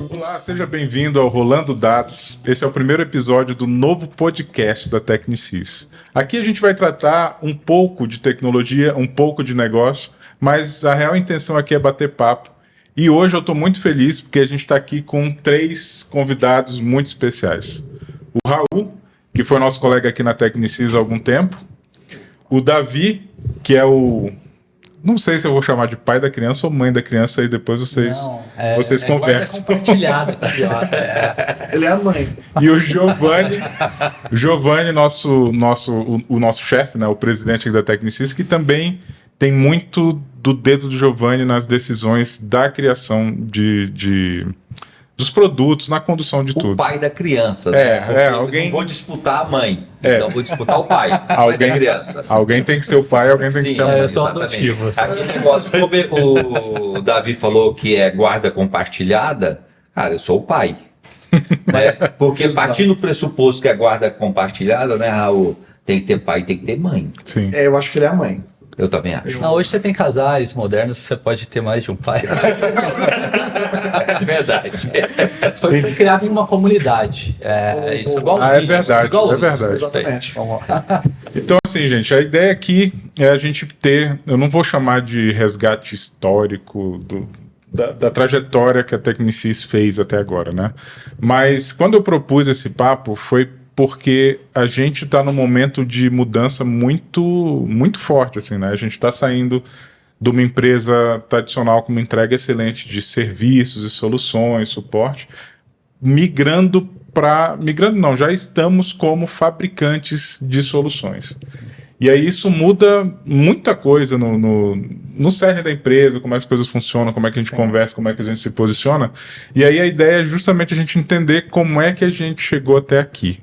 Olá, seja bem-vindo ao Rolando Dados. Esse é o primeiro episódio do novo podcast da Tecnicis. Aqui a gente vai tratar um pouco de tecnologia, um pouco de negócio, mas a real intenção aqui é bater papo. E hoje eu estou muito feliz porque a gente está aqui com 3 convidados muito especiais. O Raul, que foi nosso colega aqui na Tecnicis há algum tempo. O Davi, que é o... Não sei se eu vou chamar de pai da criança ou mãe da criança, aí depois vocês conversam. Compartilhado aqui, ó. Ele é a mãe. E o Giovanni, o nosso chefe, né, o presidente da Tecnicis, que também tem muito do dedo do Giovanni nas decisões da criação dos produtos, na condução de tudo. O pai da criança, né? Alguém... Não vou disputar a mãe, então vou disputar o pai, pai da criança. Alguém tem que ser o pai, alguém tem que ser a mãe. Eu sou adotivo. Aqui negócio, como o Davi falou que é guarda compartilhada, cara, eu sou o pai. Mas, porque partindo do pressuposto que é guarda compartilhada, né, Raul? Tem que ter pai, tem que ter mãe. Sim. Eu acho que ele é a mãe. Eu também acho. Não, hoje você tem casais modernos, você pode ter mais de um pai. É verdade. Foi criado em uma comunidade. Isso é igualzinho. É verdade, é verdade. Exatamente. Vamos lá. Então, assim, gente, a ideia aqui é a gente ter... Eu não vou chamar de resgate histórico da trajetória que a Tecnicis fez até agora, né? Mas quando eu propus esse papo foi porque a gente está num momento de mudança muito, muito forte, assim, né? A gente está saindo de uma empresa tradicional com uma entrega excelente de serviços e soluções, suporte, já estamos como fabricantes de soluções. E aí isso muda muita coisa no cerne da empresa, como é que as coisas funcionam, como é que a gente conversa, como é que a gente se posiciona. E aí a ideia é justamente a gente entender como é que a gente chegou até aqui.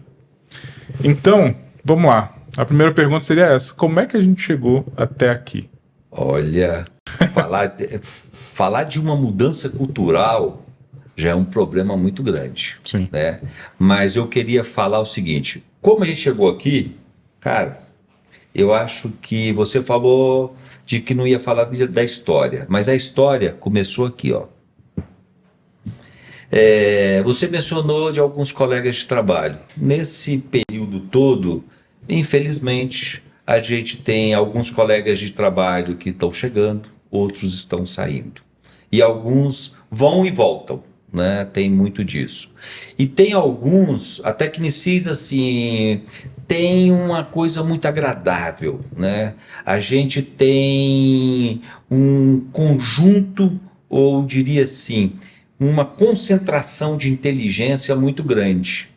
Então, vamos lá. A primeira pergunta seria essa: como é que a gente chegou até aqui? Olha, falar de uma mudança cultural já é um problema muito grande. Sim. Né? Mas eu queria falar o seguinte: como a gente chegou aqui, cara, eu acho que você falou de que não ia falar da história, mas a história começou aqui, ó. Você mencionou de alguns colegas de trabalho. Nesse período todo, infelizmente, a gente tem alguns colegas de trabalho que estão chegando, outros estão saindo. E alguns vão e voltam, né? Tem muito disso. E tem alguns, a Tecnicis, assim, tem uma coisa muito agradável, né? A gente tem um conjunto, ou diria assim, uma concentração de inteligência muito grande.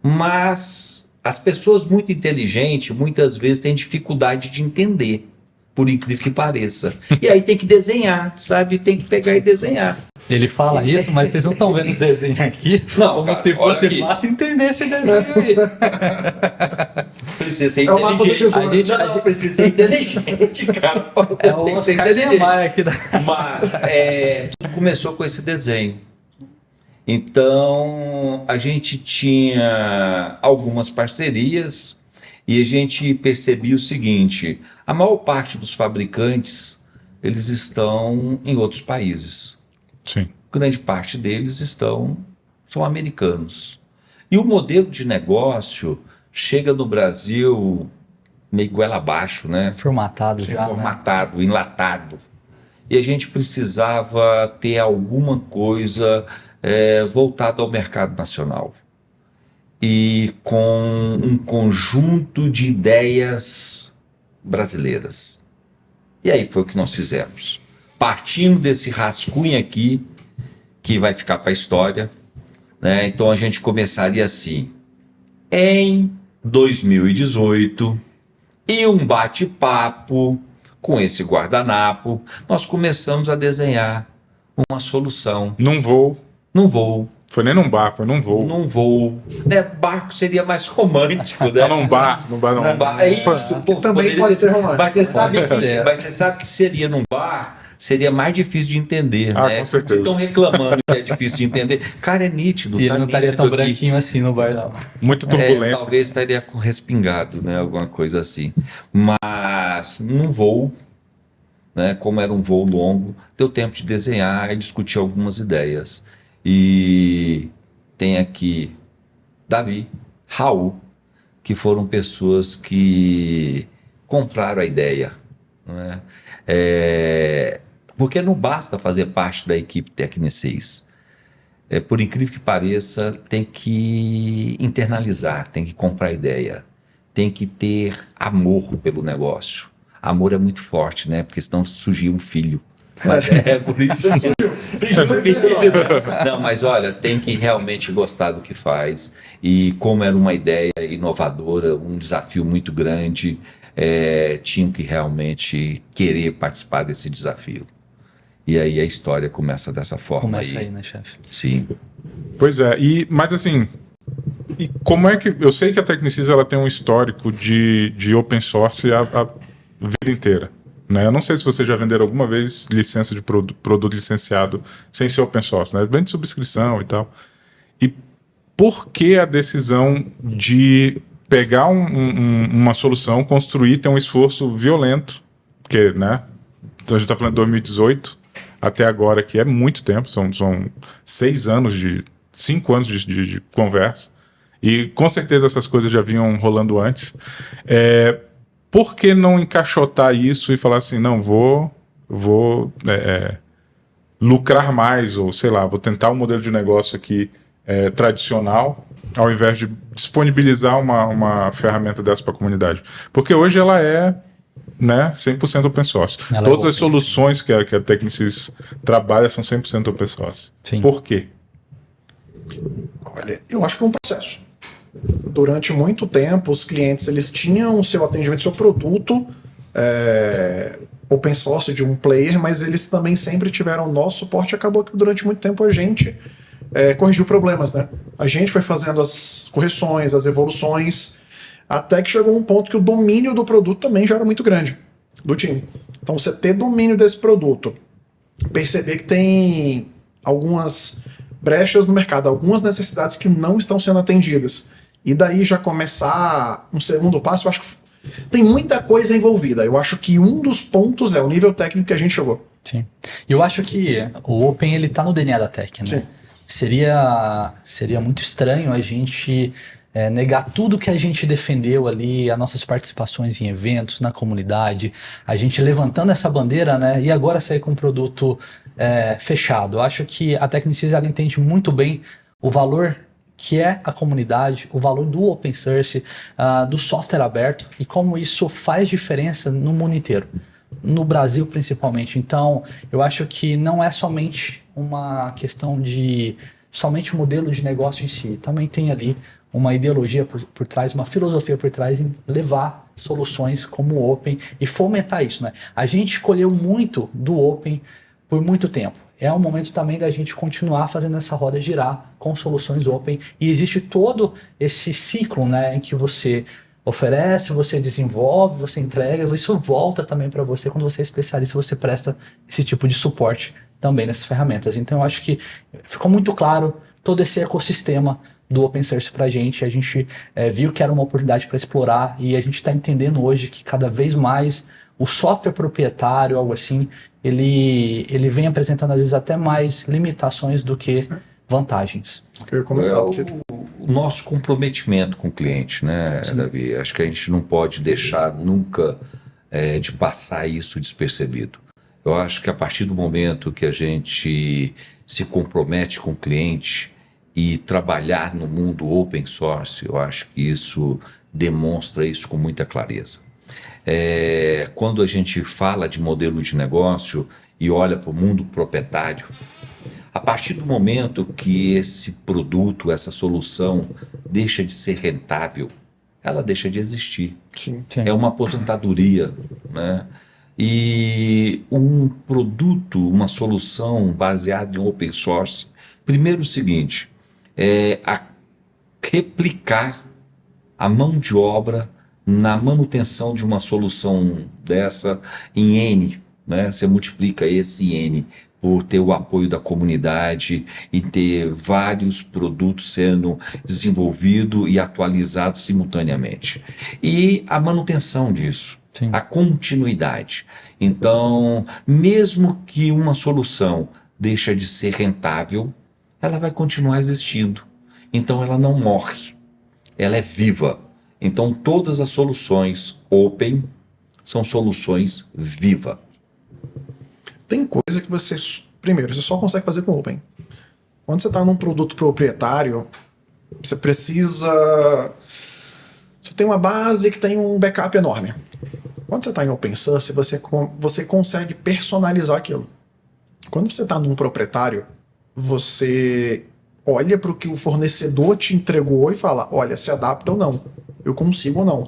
Mas as pessoas muito inteligentes, muitas vezes, têm dificuldade de entender, por incrível que pareça. E aí tem que desenhar, sabe? Tem que pegar e desenhar. Ele fala isso, mas vocês não estão vendo o desenho aqui? Não, como cara, se fosse aqui. fácil entender esse desenho aí. Precisa ser É o mapa do inteligente. tesouro. Não, precisa ser inteligente, cara. É o Tem que ser Oscar inteligente. Niemeyer aqui da... Mas tudo começou com esse desenho. Então, a gente tinha algumas parcerias e a gente percebia o seguinte: a maior parte dos fabricantes, eles estão em outros países. Sim. Grande parte deles são americanos. E o modelo de negócio chega no Brasil meio goela abaixo, né? Formatado já, né? Formatado, enlatado. E a gente precisava ter alguma coisa voltada ao mercado nacional. E com um conjunto de ideias brasileiras. E aí foi o que nós fizemos. Partindo desse rascunho aqui, que vai ficar para a história, né? Então a gente começaria assim. Em 2018, e um bate-papo com esse guardanapo, nós começamos a desenhar uma solução. Num voo. Num voo. Foi nem num bar, foi num voo. Num voo. Né? Barco seria mais romântico, né? Não, num bar. É isso, Que também pode ser romântico. Mas você sabe que seria num bar seria mais difícil de entender, né? Com certeza. Se estão reclamando que é difícil de entender, cara, é nítido. E ele tá não estaria nítido tão aqui. branquinho assim no bar, não. Muita turbulência. Talvez estaria com respingado, né? Alguma coisa assim. Mas num voo, né? Como era um voo longo, deu tempo de desenhar e discutir algumas ideias. E tem aqui Davi, Raul, que foram pessoas que compraram a ideia. Não é? Porque não basta fazer parte da equipe Tecnicis. Por incrível que pareça, tem que internalizar, tem que comprar a ideia, tem que ter amor pelo negócio. Amor é muito forte, né? Porque senão surgiu um filho. Mas por isso surgiu um filho. Não, mas olha, tem que realmente gostar do que faz. E como era uma ideia inovadora, um desafio muito grande, tinham que realmente querer participar desse desafio. E aí a história começa dessa forma. Começa aí, né, chefe? Sim. Pois é, mas assim, e como é que... Eu sei que a Tecnicis ela tem um histórico de open source a vida inteira, né? Eu não sei se vocês já venderam alguma vez licença de produto licenciado sem ser open source, né? Vende subscrição e tal. E por que a decisão de pegar uma solução, construir, ter um esforço violento, porque, né? Então a gente está falando de 2018 até agora, que é muito tempo, são 5 anos de conversa, e com certeza essas coisas já vinham rolando antes. Por que não encaixotar isso e falar assim, não, vou lucrar mais, ou sei lá, vou tentar um modelo de negócio aqui tradicional, ao invés de disponibilizar uma ferramenta dessa para a comunidade? Porque hoje ela é, né, 100% open source. Todas as soluções que a Tecnicis trabalha são 100% open source. Sim. Por quê? Olha, eu acho que é um processo. Durante muito tempo, os clientes eles tinham o seu atendimento, seu produto open source de um player, mas eles também sempre tiveram o nosso suporte. Acabou que durante muito tempo a gente corrigiu problemas, né? A gente foi fazendo as correções, as evoluções, até que chegou um ponto que o domínio do produto também já era muito grande, do time. Então você ter domínio desse produto, perceber que tem algumas brechas no mercado, algumas necessidades que não estão sendo atendidas, e daí já começar um segundo passo, eu acho que tem muita coisa envolvida. Eu acho que um dos pontos é o nível técnico que a gente chegou. Sim. E eu acho que o Open, ele tá no DNA da Tech, né? Sim. Seria muito estranho a gente negar tudo que a gente defendeu ali, as nossas participações em eventos, na comunidade, a gente levantando essa bandeira, né? E agora sair com um produto fechado. Eu acho que a Tecnicis, ela entende muito bem o valor que é a comunidade, o valor do open source, do software aberto, e como isso faz diferença no mundo inteiro, no Brasil principalmente. Então, eu acho que não é somente uma questão de somente o modelo de negócio em si, também tem ali uma ideologia por trás, uma filosofia por trás em levar soluções como o Open e fomentar isso, né? A gente escolheu muito do Open por muito tempo. É um momento também da gente continuar fazendo essa roda girar com soluções open, e existe todo esse ciclo, né, em que você oferece, você desenvolve, você entrega, isso volta também para você quando você é especialista, você presta esse tipo de suporte também nessas ferramentas. Então eu acho que ficou muito claro todo esse ecossistema do open source para a gente viu que era uma oportunidade para explorar, e a gente está entendendo hoje que cada vez mais o software proprietário, algo assim, ele vem apresentando às vezes até mais limitações do que vantagens. O nosso comprometimento com o cliente, né, Davi? Acho que a gente não pode deixar nunca de passar isso despercebido. Eu acho que a partir do momento que a gente se compromete com o cliente e trabalhar no mundo open source, eu acho que isso demonstra isso com muita clareza. Quando a gente fala de modelo de negócio e olha para o mundo proprietário, a partir do momento que esse produto, essa solução deixa de ser rentável, ela deixa de existir. Sim. É uma aposentadoria, né? E um produto, uma solução baseada em open source, primeiro o seguinte, replicar a mão de obra na manutenção de uma solução dessa em N né? Você multiplica esse N por ter o apoio da comunidade e ter vários produtos sendo desenvolvidos e atualizados simultaneamente. E a manutenção disso, Sim. a continuidade. Então, mesmo que uma solução deixe de ser rentável, ela vai continuar existindo. Então, ela não morre, ela é viva. Então, todas as soluções open são soluções viva. Tem coisa que você, primeiro, você só consegue fazer com Open. Quando você está num produto proprietário, você precisa... Você tem uma base que tem um backup enorme. Quando você está em open source, você consegue personalizar aquilo. Quando você está num proprietário, você olha para o que o fornecedor te entregou e fala, olha, se adapta ou não. Eu consigo ou não.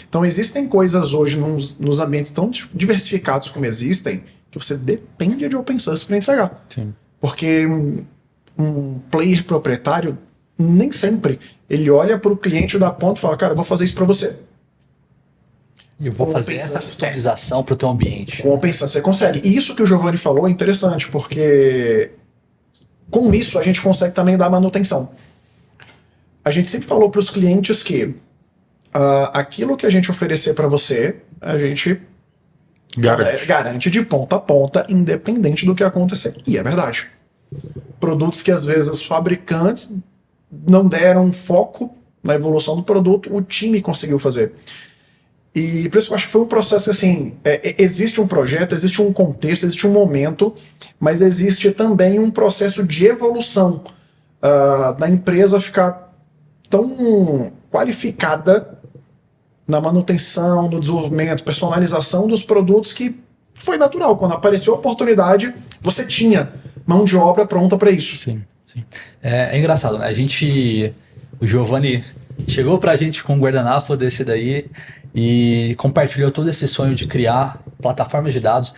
Então existem coisas hoje nos ambientes tão diversificados como existem, que você depende de open source para entregar. Sim. Porque um player proprietário, nem sempre, ele olha para o cliente da ponta e fala, cara, eu vou fazer isso para você. Eu vou Com fazer open essa source, customização para o teu ambiente. Com open source você consegue. E isso que o Giovanni falou é interessante, porque com isso a gente consegue também dar manutenção. A gente sempre falou para os clientes que aquilo que a gente oferecer para você, a gente garante de ponta a ponta, independente do que acontecer. E é verdade. Produtos que às vezes os fabricantes não deram foco na evolução do produto, o time conseguiu fazer. E por isso eu acho que foi um processo assim, existe um projeto, existe um contexto, existe um momento, mas existe também um processo de evolução da empresa ficar tão qualificada na manutenção, no desenvolvimento, personalização dos produtos que foi natural. Quando apareceu a oportunidade, você tinha mão de obra pronta para isso. Sim, sim. É engraçado, né? O Giovanni chegou pra gente com um guardanapo desse daí e compartilhou todo esse sonho de criar plataformas de dados.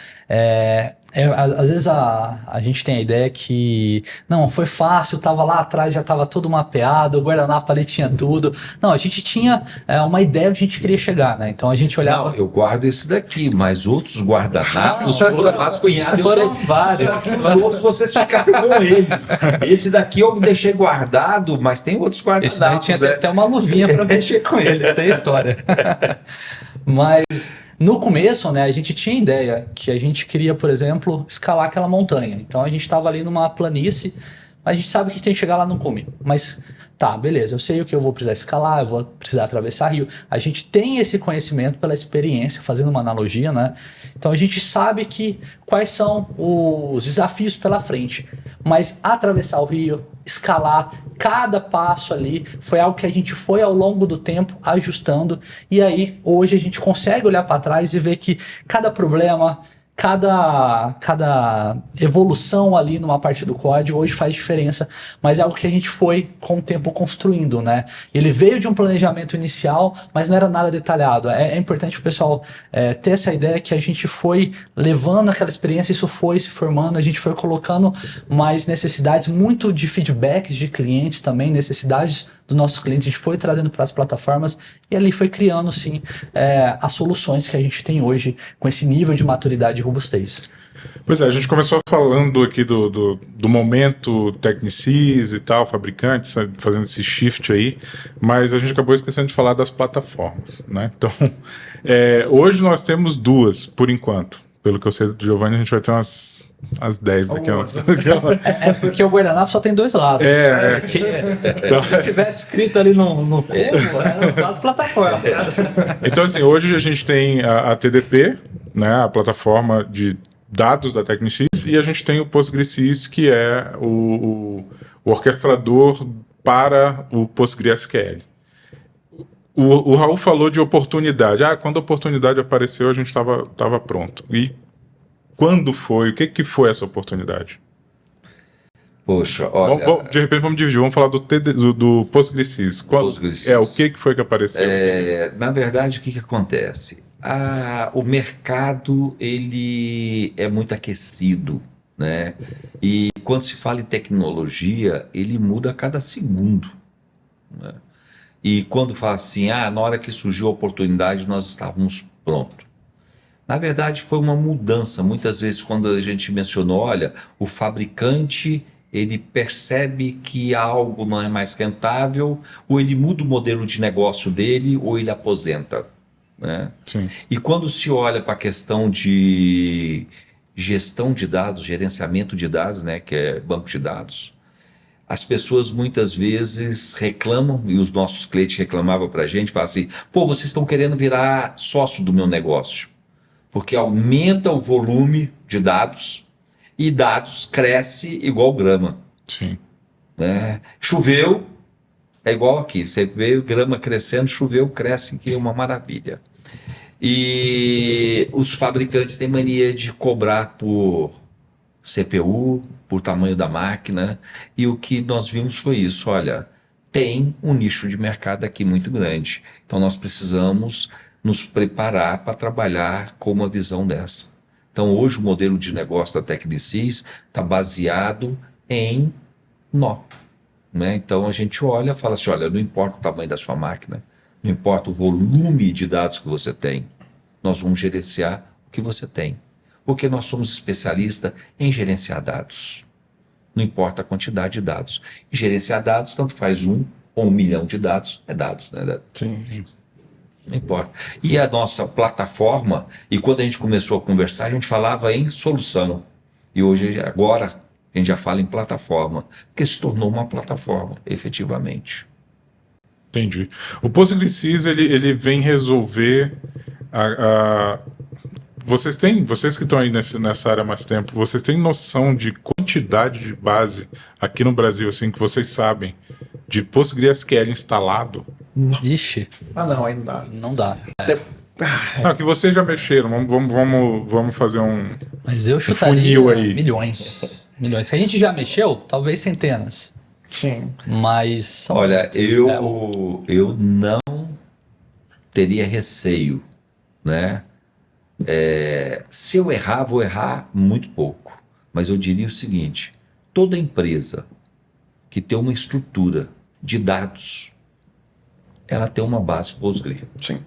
Às vezes a gente tem a ideia que não, foi fácil, tava lá atrás, já tava tudo mapeado, o guardanapo ali tinha tudo. Não, a gente tinha uma ideia onde a gente queria chegar, né? Então a gente olhava... Não, eu guardo esse daqui, mas outros guardanapos foram vasculhados. Foram vários. Os outros vocês ficaram com eles. Esse daqui eu deixei guardado, mas tem outros guardanapos. Esse daí tinha até uma luvinha para mexer com ele, essa é a história. Mas no começo, né, a gente tinha ideia que a gente queria, por exemplo, escalar aquela montanha. Então a gente estava ali numa planície, a gente sabe que a gente tem que chegar lá no cume. Mas tá, beleza, eu sei o que eu vou precisar escalar, eu vou precisar atravessar rio. A gente tem esse conhecimento pela experiência, fazendo uma analogia, né? Então a gente sabe quais são os desafios pela frente. Mas atravessar o rio, escalar, cada passo ali foi algo que a gente foi ao longo do tempo ajustando. E aí hoje a gente consegue olhar para trás e ver que cada problema, cada evolução ali numa parte do código hoje faz diferença, mas é algo que a gente foi com o tempo construindo, né? Ele veio de um planejamento inicial, mas não era nada detalhado. É importante o pessoal ter essa ideia que a gente foi levando aquela experiência, isso foi se formando, a gente foi colocando mais necessidades, muito de feedbacks de clientes também, necessidades dos nossos clientes, a gente foi trazendo para as plataformas e ali foi criando, sim, as soluções que a gente tem hoje com esse nível de maturidade e robustez. Pois é, a gente começou falando aqui do momento Technicis e tal, fabricantes, fazendo esse shift aí, mas a gente acabou esquecendo de falar das plataformas, né? Então, hoje nós temos duas, por enquanto. Pelo que eu sei do Giovanni, a gente vai ter umas 10 daqui a porque o guardanapo só tem dois lados. Se tivesse escrito ali no termo, era um lado plataforma. Então, assim, hoje a gente tem a TDP, né, a plataforma de dados da Technicis, e a gente tem o PostgreSys, que é o orquestrador para o PostgreSQL. O Raul falou de oportunidade. Quando a oportunidade apareceu, a gente estava pronto. E quando foi? O que foi essa oportunidade? Poxa, olha... de repente vamos dividir. Vamos falar do PostgreSys. PostgreSys. O que foi que apareceu? Na verdade, o que acontece? O mercado ele é muito aquecido, né? E quando se fala em tecnologia, ele muda a cada segundo, né? E quando fala assim, na hora que surgiu a oportunidade, nós estávamos prontos. Na verdade, foi uma mudança. Muitas vezes, quando a gente mencionou, olha, o fabricante ele percebe que algo não é mais rentável, ou ele muda o modelo de negócio dele, ou ele aposenta, né? Sim. E quando se olha para a questão de gestão de dados, gerenciamento de dados, né, que é banco de dados, as pessoas muitas vezes reclamam, e os nossos clientes reclamavam para a gente, falavam assim, pô, vocês estão querendo virar sócio do meu negócio, porque aumenta o volume de dados, e dados cresce igual grama, Sim. né? Choveu, é igual aqui, você vê grama crescendo, choveu, cresce, que é uma maravilha. E os fabricantes têm mania de cobrar por CPU, por tamanho da máquina, e o que nós vimos foi isso, olha, tem um nicho de mercado aqui muito grande, então nós precisamos nos preparar para trabalhar com uma visão dessa. Então hoje o modelo de negócio da Tecnicis está baseado em nó, né? Então a gente olha e fala assim, olha, não importa o tamanho da sua máquina, não importa o volume de dados que você tem, nós vamos gerenciar o que você tem. Porque nós somos especialistas em gerenciar dados. Não importa a quantidade de dados. E gerenciar dados, tanto faz 1 ou 1 milhão de dados, é dados, né? Sim. Não importa. E a nossa plataforma, e quando a gente começou a conversar, a gente falava em solução. E hoje, agora, a gente já fala em plataforma, porque se tornou uma plataforma, efetivamente. Entendi. O PostgreSys, ele vem resolver vocês que estão aí nessa área há mais tempo, vocês têm noção de quantidade de base aqui no Brasil, assim, que vocês sabem, de PostgreSQL instalado? Ixi, Não, ainda não dá. Não, que vocês já mexeram. Vamos fazer um... Mas eu funil chutaria aí. milhões. Milhões. Se a gente já mexeu, talvez centenas. Sim. Mas são Olha, muitos. eu não teria receio, né? Se eu errar, vou errar muito pouco. Mas eu diria o seguinte, toda empresa que tem uma estrutura de dados, ela tem uma base Postgre. Sim.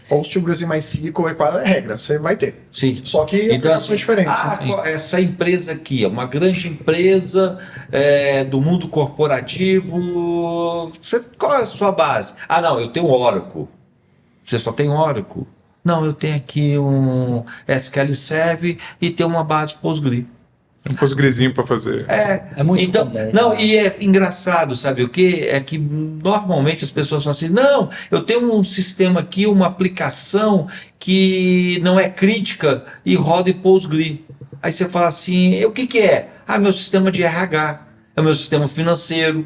PostgreSQL e MySQL é quase a regra, você vai ter. Sim. Só que Então, aplicações diferentes. essa empresa aqui é uma grande empresa do mundo corporativo. Qual é a sua base? Ah, não, eu tenho Oracle. Você só tem Oracle? Não, eu tenho aqui um SQL Server e tenho uma base Postgre. Um PostgreSinho para fazer. É muito então, comum, não, né? e é engraçado, sabe o quê? É que normalmente as pessoas falam assim, não, eu tenho um sistema aqui, uma aplicação que não é crítica e roda em Postgre. Aí você fala assim, o que é? Ah, meu sistema de RH, é o meu sistema financeiro.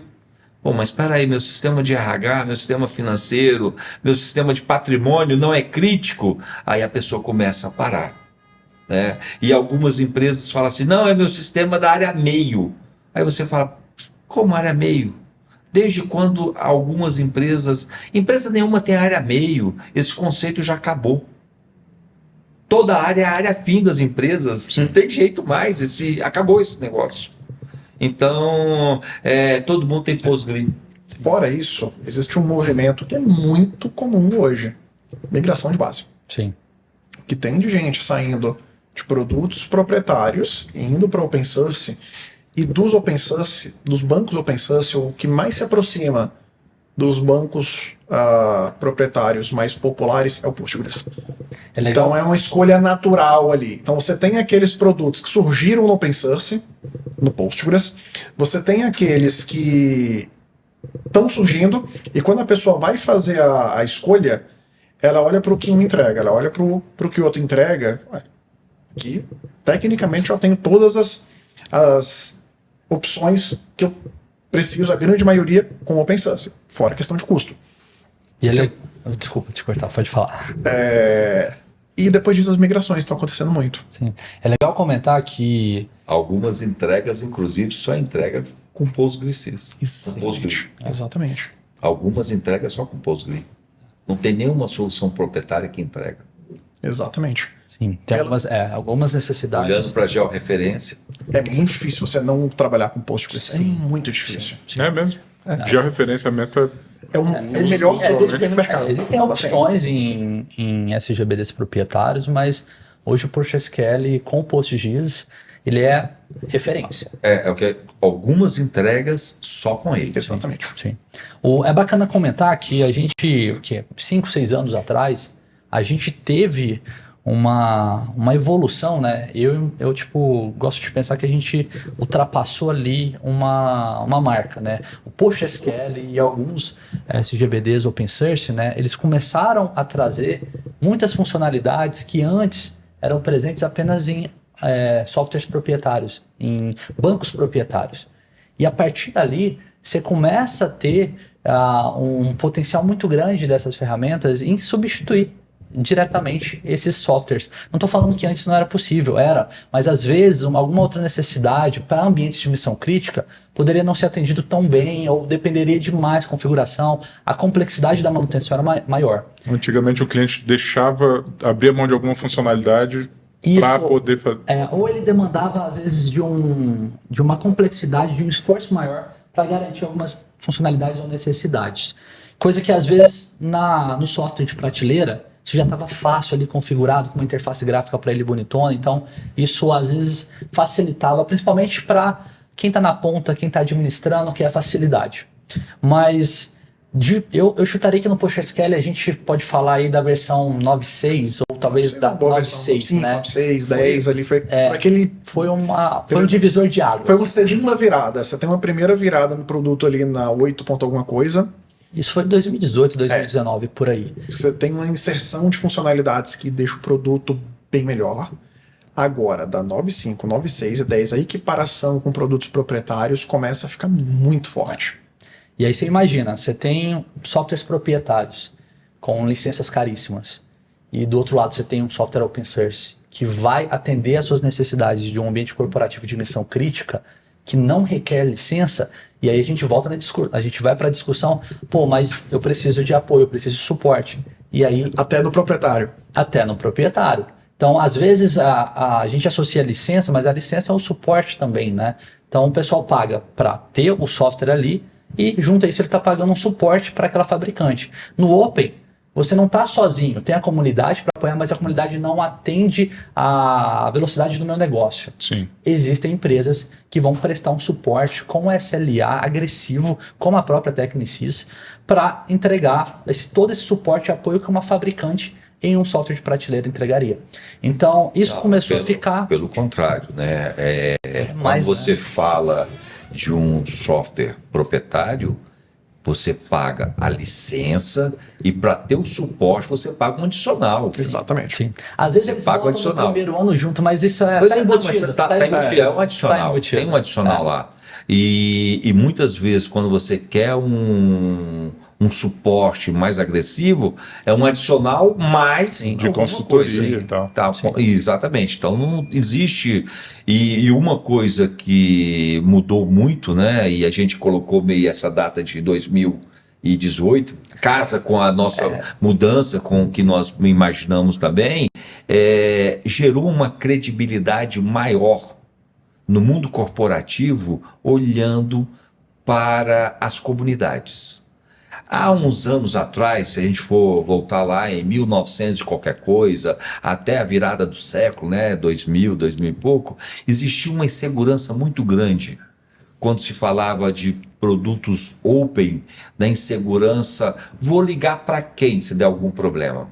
Pô, mas espera aí, meu sistema de RH, meu sistema financeiro, meu sistema de patrimônio não é crítico? Aí a pessoa começa a parar. Né? E algumas empresas falam assim, não, é meu sistema da área meio. Aí você fala, como área meio? Desde quando algumas empresa nenhuma tem área meio, esse conceito já acabou. Toda área é a área fim das empresas, não tem jeito mais, acabou esse negócio. Então, todo mundo tem Postgre. Fora isso, existe um movimento que é muito comum hoje. Migração de base. Sim. Que tem de gente saindo de produtos proprietários e indo para open source, e dos open source, dos bancos open source, o que mais se aproxima dos bancos proprietários mais populares é o Postgres. É legal. Então é uma escolha natural ali. Então você tem aqueles produtos que surgiram no open source, no Postgres, você tem aqueles que estão surgindo, e quando a pessoa vai fazer a escolha, ela olha para o que um entrega, ela olha para o que o outro entrega, que tecnicamente eu tenho todas as opções que eu preciso, a grande maioria com open source, fora a questão de custo. E ele... Desculpa te cortar, pode falar. E depois disso as migrações estão acontecendo muito. Sim. É legal comentar que... Algumas entregas, inclusive, só entrega com PostgreSys. Exatamente. Exatamente. Algumas entregas só com Postgre. Não tem nenhuma solução proprietária que entrega. Exatamente. Sim, tem algumas necessidades. Olhando para a georreferência. É muito difícil você não trabalhar com Postgres. É muito difícil. É mesmo. Georreferenciamento é o melhor produto que tem no mercado. Existem opções em SGBDs proprietários, mas hoje o PostgreSQL com o PostGIS, ele é referência. Algumas entregas só com ele. Exatamente. Sim. É bacana comentar que a gente, 5, 6 anos atrás, a gente teve uma evolução, né? Eu tipo, gosto de pensar que a gente ultrapassou ali uma marca, né? O PostgreSQL e alguns SGBDs open source, né? Eles começaram a trazer muitas funcionalidades que antes eram presentes apenas em softwares proprietários, em bancos proprietários. E a partir dali, você começa a ter um potencial muito grande dessas ferramentas em substituir diretamente esses softwares. Não estou falando que antes não era possível, mas às vezes alguma outra necessidade para ambientes de missão crítica poderia não ser atendido tão bem ou dependeria de mais configuração, a complexidade da manutenção era maior. Antigamente o cliente abria mão de alguma funcionalidade para poder fazer. Ou ele demandava às vezes de uma complexidade, de um esforço maior para garantir algumas funcionalidades ou necessidades. Coisa que às vezes no software de prateleira isso já estava fácil ali configurado com uma interface gráfica para ele bonitona, então isso às vezes facilitava, principalmente para quem está na ponta, quem está administrando, que é a facilidade. Mas eu chutaria que no PostgreSQL a gente pode falar aí da versão 9.6 ou talvez da 9.6, né? 9.6, 10 ali foi aquele... Foi um divisor de águas. Foi uma segunda virada. Você tem uma primeira virada no produto ali na 8 ponto alguma coisa. Isso foi em 2018, 2019, por aí. Você tem uma inserção de funcionalidades que deixa o produto bem melhor. Agora, da 9.5, 9.6 e 10, a equiparação com produtos proprietários começa a ficar muito forte. E aí você imagina, você tem softwares proprietários com licenças caríssimas e do outro lado você tem um software open source que vai atender às suas necessidades de um ambiente corporativo de missão crítica que não requer licença. E aí a gente volta a gente vai para a discussão, mas eu preciso de apoio, eu preciso de suporte. E aí até no proprietário. Até no proprietário. Então, às vezes a gente associa a licença, mas a licença é o suporte também, né? Então o pessoal paga para ter o software ali e junto a isso ele está pagando um suporte para aquela fabricante. No Open, você não está sozinho, tem a comunidade para apoiar, mas a comunidade não atende a velocidade do meu negócio. Sim. Existem empresas que vão prestar um suporte com SLA agressivo, como a própria Technisys, para entregar todo esse suporte e apoio que uma fabricante em um software de prateleira entregaria. Então, isso começou a ficar... Pelo contrário, né? Quando você fala de um software proprietário, você paga a licença e para ter o suporte você paga um adicional. Exatamente. Sim. Às vezes você eles paga botam adicional no primeiro ano junto, mas isso embutido. Tá embutido. É um adicional. Embutido. Tem um adicional lá. E muitas vezes quando você quer um suporte mais agressivo, é um adicional mais de consultoria e tal. Exatamente. Então não existe. E uma coisa que mudou muito, né? E a gente colocou meio essa data de 2018, casa com a nossa mudança, com o que nós imaginamos também, gerou uma credibilidade maior no mundo corporativo, olhando para as comunidades. Há uns anos atrás, se a gente for voltar lá em 1900 e qualquer coisa, até a virada do século, né, 2000 e pouco, existia uma insegurança muito grande quando se falava de produtos open, da insegurança, vou ligar para quem se der algum problema?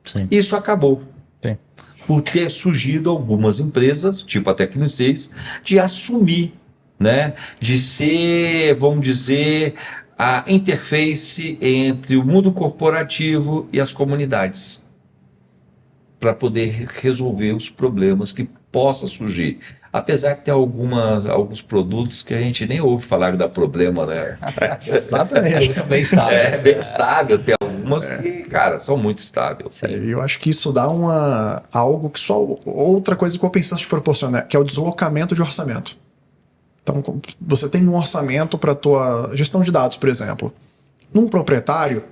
Sim. Isso acabou. Sim. Por ter surgido algumas empresas, tipo a Technisys, de assumir, né, de ser, vamos dizer, a interface entre o mundo corporativo e as comunidades, para poder resolver os problemas que possam surgir. Apesar que tem alguns produtos que a gente nem ouve falar que dá problema, né? Exatamente. Bem estável. Bem estável. Tem algumas que, cara, são muito estáveis. Eu acho que isso dá algo que só outra coisa que o OpenSense te proporciona, que é o deslocamento de orçamento. Então, você tem um orçamento para a tua gestão de dados, por exemplo. Num proprietário,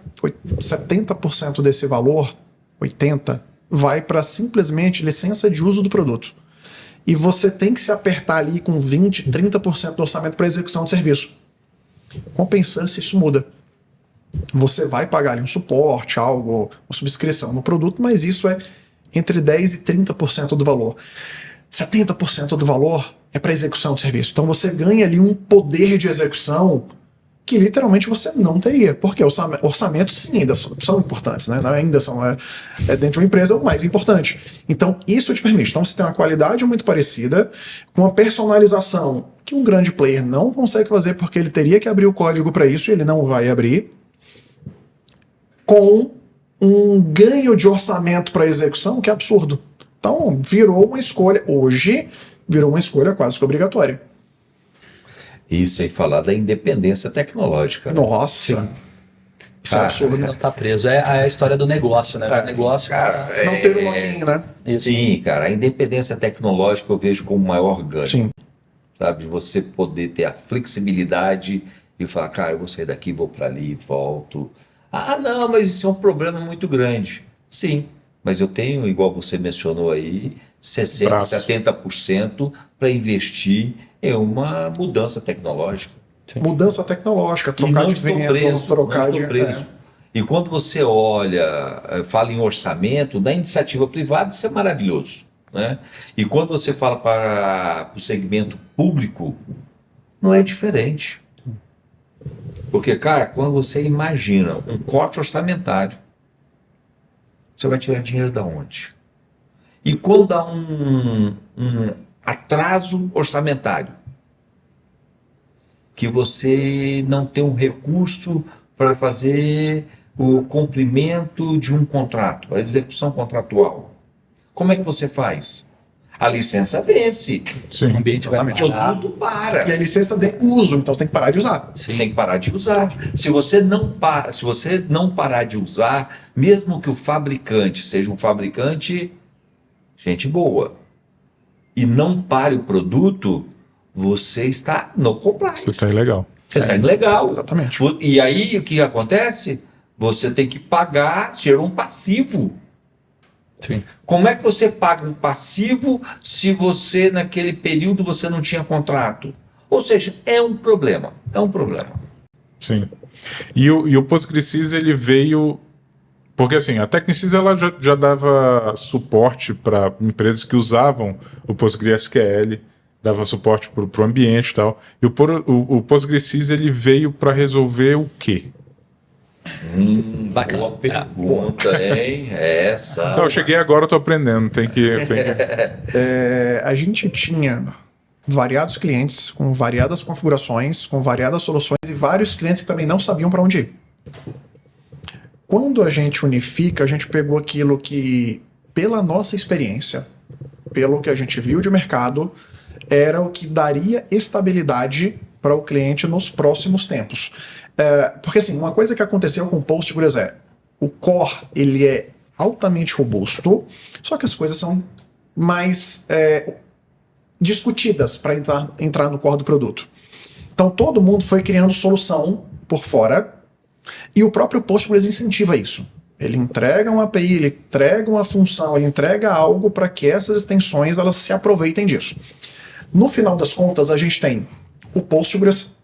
70% desse valor, 80%, vai para simplesmente licença de uso do produto. E você tem que se apertar ali com 20%, 30% do orçamento para execução de serviço. Com o OpenSense, isso muda. Você vai pagar ali um suporte, algo, uma subscrição no produto, mas isso é entre 10% e 30% do valor. 70% do valor é para execução do serviço. Então você ganha ali um poder de execução que literalmente você não teria. Porque orçamentos, sim, ainda são importantes, né? Ainda são, dentro de uma empresa, o mais importante. Então isso te permite. Então você tem uma qualidade muito parecida, com uma personalização que um grande player não consegue fazer porque ele teria que abrir o código para isso e ele não vai abrir, com um ganho de orçamento para execução que é absurdo. Então virou uma escolha, hoje virou uma escolha quase que obrigatória. Isso sem falar da independência tecnológica. Nossa, isso é absurdo. Não tá preso. É a história do negócio, né? É. O negócio, Cara, Não ter o login, né? Isso. Sim, cara, a independência tecnológica eu vejo como o maior ganho. Sim. Sabe, você poder ter a flexibilidade e falar, cara, eu vou sair daqui, vou para ali, volto. Ah, não, mas isso é um problema muito grande. Sim, mas eu tenho, igual você mencionou aí, 60%, Braço. 70% para investir em uma mudança tecnológica. Mudança tecnológica, E trocar não de estou vento, preso, trocar não de... estou preso. E quando você olha, fala em orçamento, da iniciativa privada, isso é maravilhoso, né? E quando você fala para o segmento público, não é diferente. Porque, cara, quando você imagina um corte orçamentário, você vai tirar dinheiro da onde? E quando há um atraso orçamentário, que você não tem um recurso para fazer o cumprimento de um contrato, a execução contratual, como é que você faz? A licença vence, O Sim. ambiente vai Exatamente. o parar. produto para. E a licença de uso, então você tem que parar de usar. Você tem que parar de usar. Se você não parar de usar, mesmo que o fabricante seja um fabricante gente boa e não pare o produto, você está no compliance. Você tá ilegal. Você está ilegal. Exatamente. E aí o que acontece? Você tem que pagar, gerou um passivo. Sim. Como é que você paga um passivo se você, naquele período, você não tinha contrato? Ou seja, é um problema. É um problema. Sim. E o PostgreSys, ele veio... Porque assim, a Technisys ela já dava suporte para empresas que usavam o PostgreSQL, dava suporte para o ambiente e tal. E o PostgreSys, ele veio para resolver o quê? Bacana. Boa pergunta, hein? Essa. Então, eu cheguei agora, eu tô aprendendo. Tem que... A gente tinha variados clientes com variadas configurações, com variadas soluções e vários clientes que também não sabiam para onde ir. Quando a gente unifica, a gente pegou aquilo que, pela nossa experiência, pelo que a gente viu de mercado, era o que daria estabilidade para o cliente nos próximos tempos. Porque assim, uma coisa que aconteceu com o Postgres é, o core ele é altamente robusto, só que as coisas são mais discutidas para entrar no core do produto. Então todo mundo foi criando solução por fora, e o próprio Postgres incentiva isso. Ele entrega uma API, ele entrega uma função, ele entrega algo para que essas extensões elas se aproveitem disso. No final das contas, a gente tem o Postgres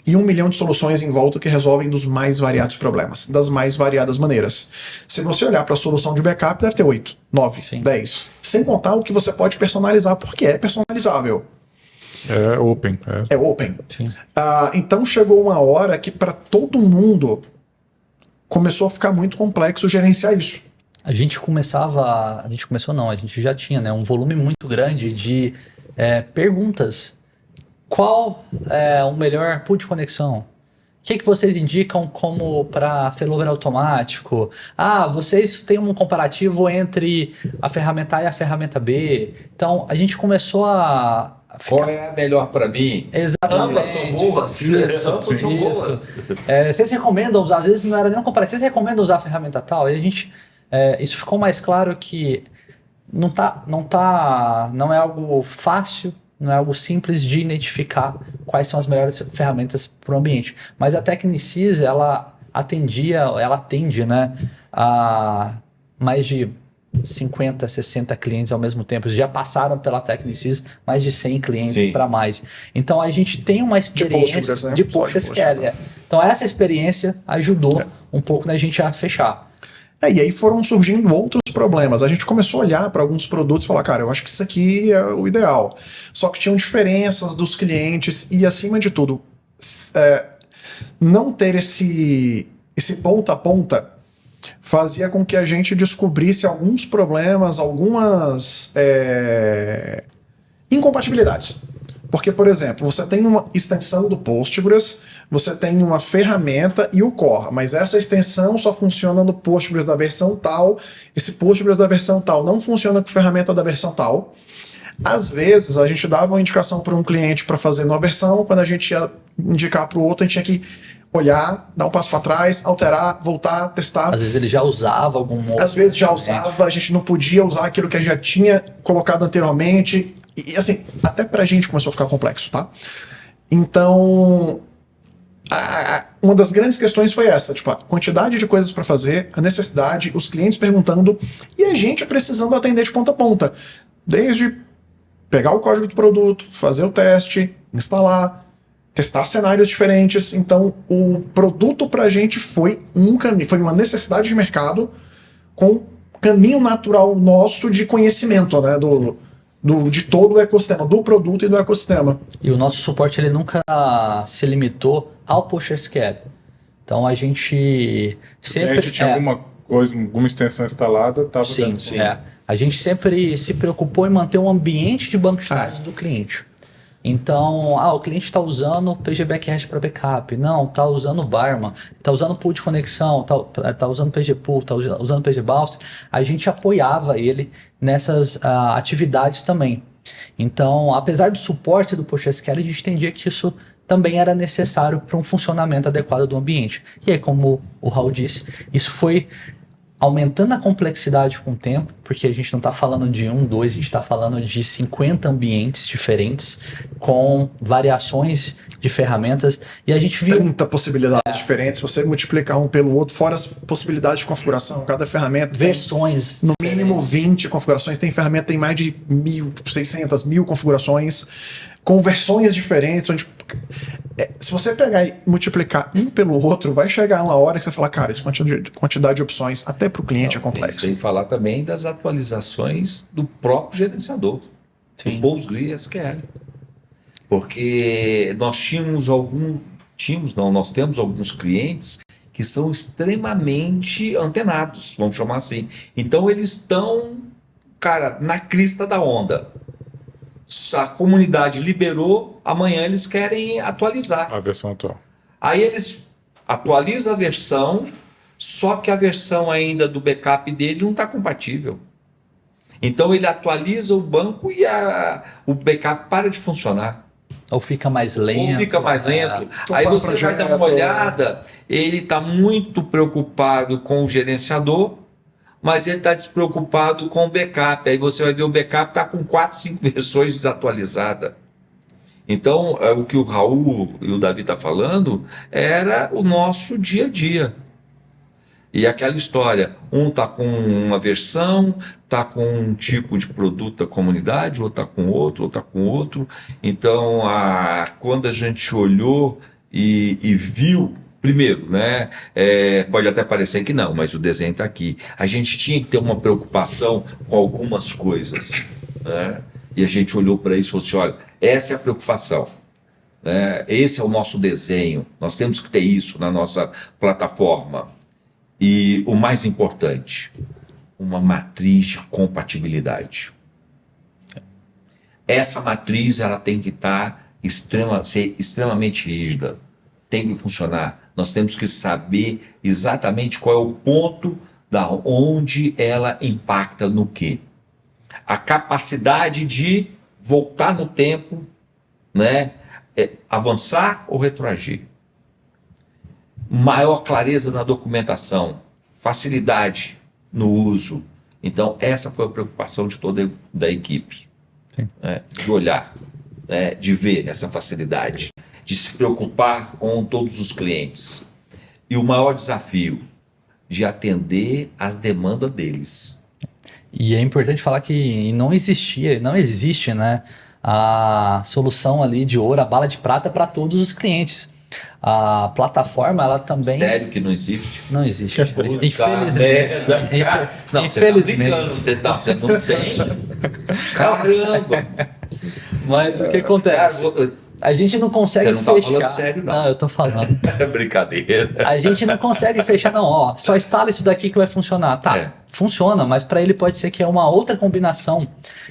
e 1 milhão de soluções em volta que resolvem dos mais variados problemas, das mais variadas maneiras. Se você olhar para a solução de backup, deve ter 8, 9, Sim. 10. Sem contar o que você pode personalizar, porque é personalizável. É open. É open. Sim. Então chegou uma hora que para todo mundo começou a ficar muito complexo gerenciar isso. A gente já tinha, né, um volume muito grande de perguntas. Qual é o melhor pool de conexão? O que vocês indicam como para failover automático? Vocês têm um comparativo entre a ferramenta A e a ferramenta B. Então, a gente começou a ficar... Qual é a melhor para mim? Exatamente. Ambas são boas. Isso, Ambas são isso. boas. Vocês recomendam usar, às vezes não era nem um comparativo, vocês recomendam usar a ferramenta tal? E a gente, isso ficou mais claro que não é algo fácil, não é algo simples de identificar quais são as melhores ferramentas para o ambiente. Mas a Technisys, ela atende, né, a mais de 50, 60 clientes ao mesmo tempo. Já passaram pela Technisys mais de 100 clientes para mais. Então a gente tem uma experiência Postgres, né? de Só de PostgreSQL. Então essa experiência ajudou um pouco da gente a fechar. E aí foram surgindo outros problemas. A gente começou a olhar para alguns produtos e falar, cara, eu acho que isso aqui é o ideal. Só que tinham diferenças dos clientes e, acima de tudo, não ter esse ponta a ponta fazia com que a gente descobrisse alguns problemas, algumas incompatibilidades. Porque, por exemplo, você tem uma extensão do Postgres, você tem uma ferramenta e o core, mas essa extensão só funciona no Postgres da versão tal, esse Postgres da versão tal não funciona com ferramenta da versão tal. Às vezes, a gente dava uma indicação para um cliente para fazer numa versão, quando a gente ia indicar para o outro, a gente tinha que olhar, dar um passo para trás, alterar, voltar, testar. Às vezes ele já usava algum outro. Às vezes já usava, a gente não podia usar aquilo que a gente já tinha colocado anteriormente. E assim, até pra gente começou a ficar complexo, tá? Então, uma das grandes questões foi essa, tipo, a quantidade de coisas para fazer, a necessidade, os clientes perguntando e a gente precisando atender de ponta a ponta. Desde pegar o código do produto, fazer o teste, instalar, testar cenários diferentes. Então, o produto pra gente foi um caminho, foi uma necessidade de mercado com caminho natural nosso de conhecimento, né, de todo o ecossistema, do produto e do ecossistema. E o nosso suporte ele nunca se limitou ao PostgreSQL. Então a gente sempre... A gente tinha alguma coisa, alguma extensão instalada, estava dando. Sim. A gente sempre se preocupou em manter um ambiente de banco de dados do cliente. Então, o cliente está usando o PGBackREST para backup, não, está usando o Barman, está usando pool de conexão, está usando PGPool, está usando PGBounce. A gente apoiava ele nessas atividades também. Então, apesar do suporte do PostgreSQL, a gente entendia que isso também era necessário para um funcionamento adequado do ambiente. E aí, como o Raul disse, isso foi aumentando a complexidade com o tempo, porque a gente não está falando de 1, 2, a gente está falando de 50 ambientes diferentes, com variações de ferramentas, e a gente viu... 30 possibilidades diferentes, você multiplicar um pelo outro, fora as possibilidades de configuração, cada ferramenta versões tem, no mínimo 20 configurações, tem ferramenta que tem mais de 1.600, 1.000 configurações, com versões diferentes, onde se você pegar e multiplicar um pelo outro, vai chegar uma hora que você fala, cara, essa quantidade de opções, até para o cliente é complexo. Sem falar também das atualizações do próprio gerenciador, do PostgreSQL. Porque nós nós temos alguns clientes que são extremamente antenados, vamos chamar assim. Então eles estão, cara, na crista da onda. A comunidade liberou, amanhã eles querem atualizar. A versão atual. Aí eles atualizam a versão, só que a versão ainda do backup dele não está compatível. Então ele atualiza o banco e o backup para de funcionar. Ou fica mais lento. Aí você vai dar uma olhada, ele está muito preocupado com o gerenciador, mas ele está despreocupado com o backup. Aí você vai ver o backup está com 4, 5 versões desatualizadas. Então, o que o Raul e o Davi estão falando era o nosso dia a dia. E aquela história, um está com uma versão, está com um tipo de produto da comunidade, outro está com outro. Então, quando a gente olhou e viu, primeiro, né, pode até parecer que não, mas o desenho está aqui. A gente tinha que ter uma preocupação com algumas coisas, né? E a gente olhou para isso e falou assim, olha, essa é a preocupação. Esse é o nosso desenho, nós temos que ter isso na nossa plataforma. E o mais importante, uma matriz de compatibilidade. Essa matriz ela tem que ser extremamente rígida, tem que funcionar. Nós temos que saber exatamente qual é o ponto da onde ela impacta no quê. A capacidade de voltar no tempo, né? Avançar ou retroagir. Maior clareza na documentação, facilidade no uso. Então, essa foi a preocupação de toda a equipe. Né? De olhar, né? De ver essa facilidade, de se preocupar com todos os clientes. E o maior desafio, de atender às demandas deles. E é importante falar que não existe, né, a solução ali de ouro, a bala de prata para todos os clientes. A plataforma, ela também... Sério que não existe? Não existe. Puta Infelizmente. merda, cara. Não, Infelizmente. você não tem. Caramba. Mas o que acontece? Cara, A gente não consegue Você não tá fechar. falando sério, não. Eu tô falando. brincadeira. A gente não consegue fechar, não. Ó, só instala isso daqui que vai funcionar. Tá, É. funciona, mas para ele pode ser que é uma outra combinação.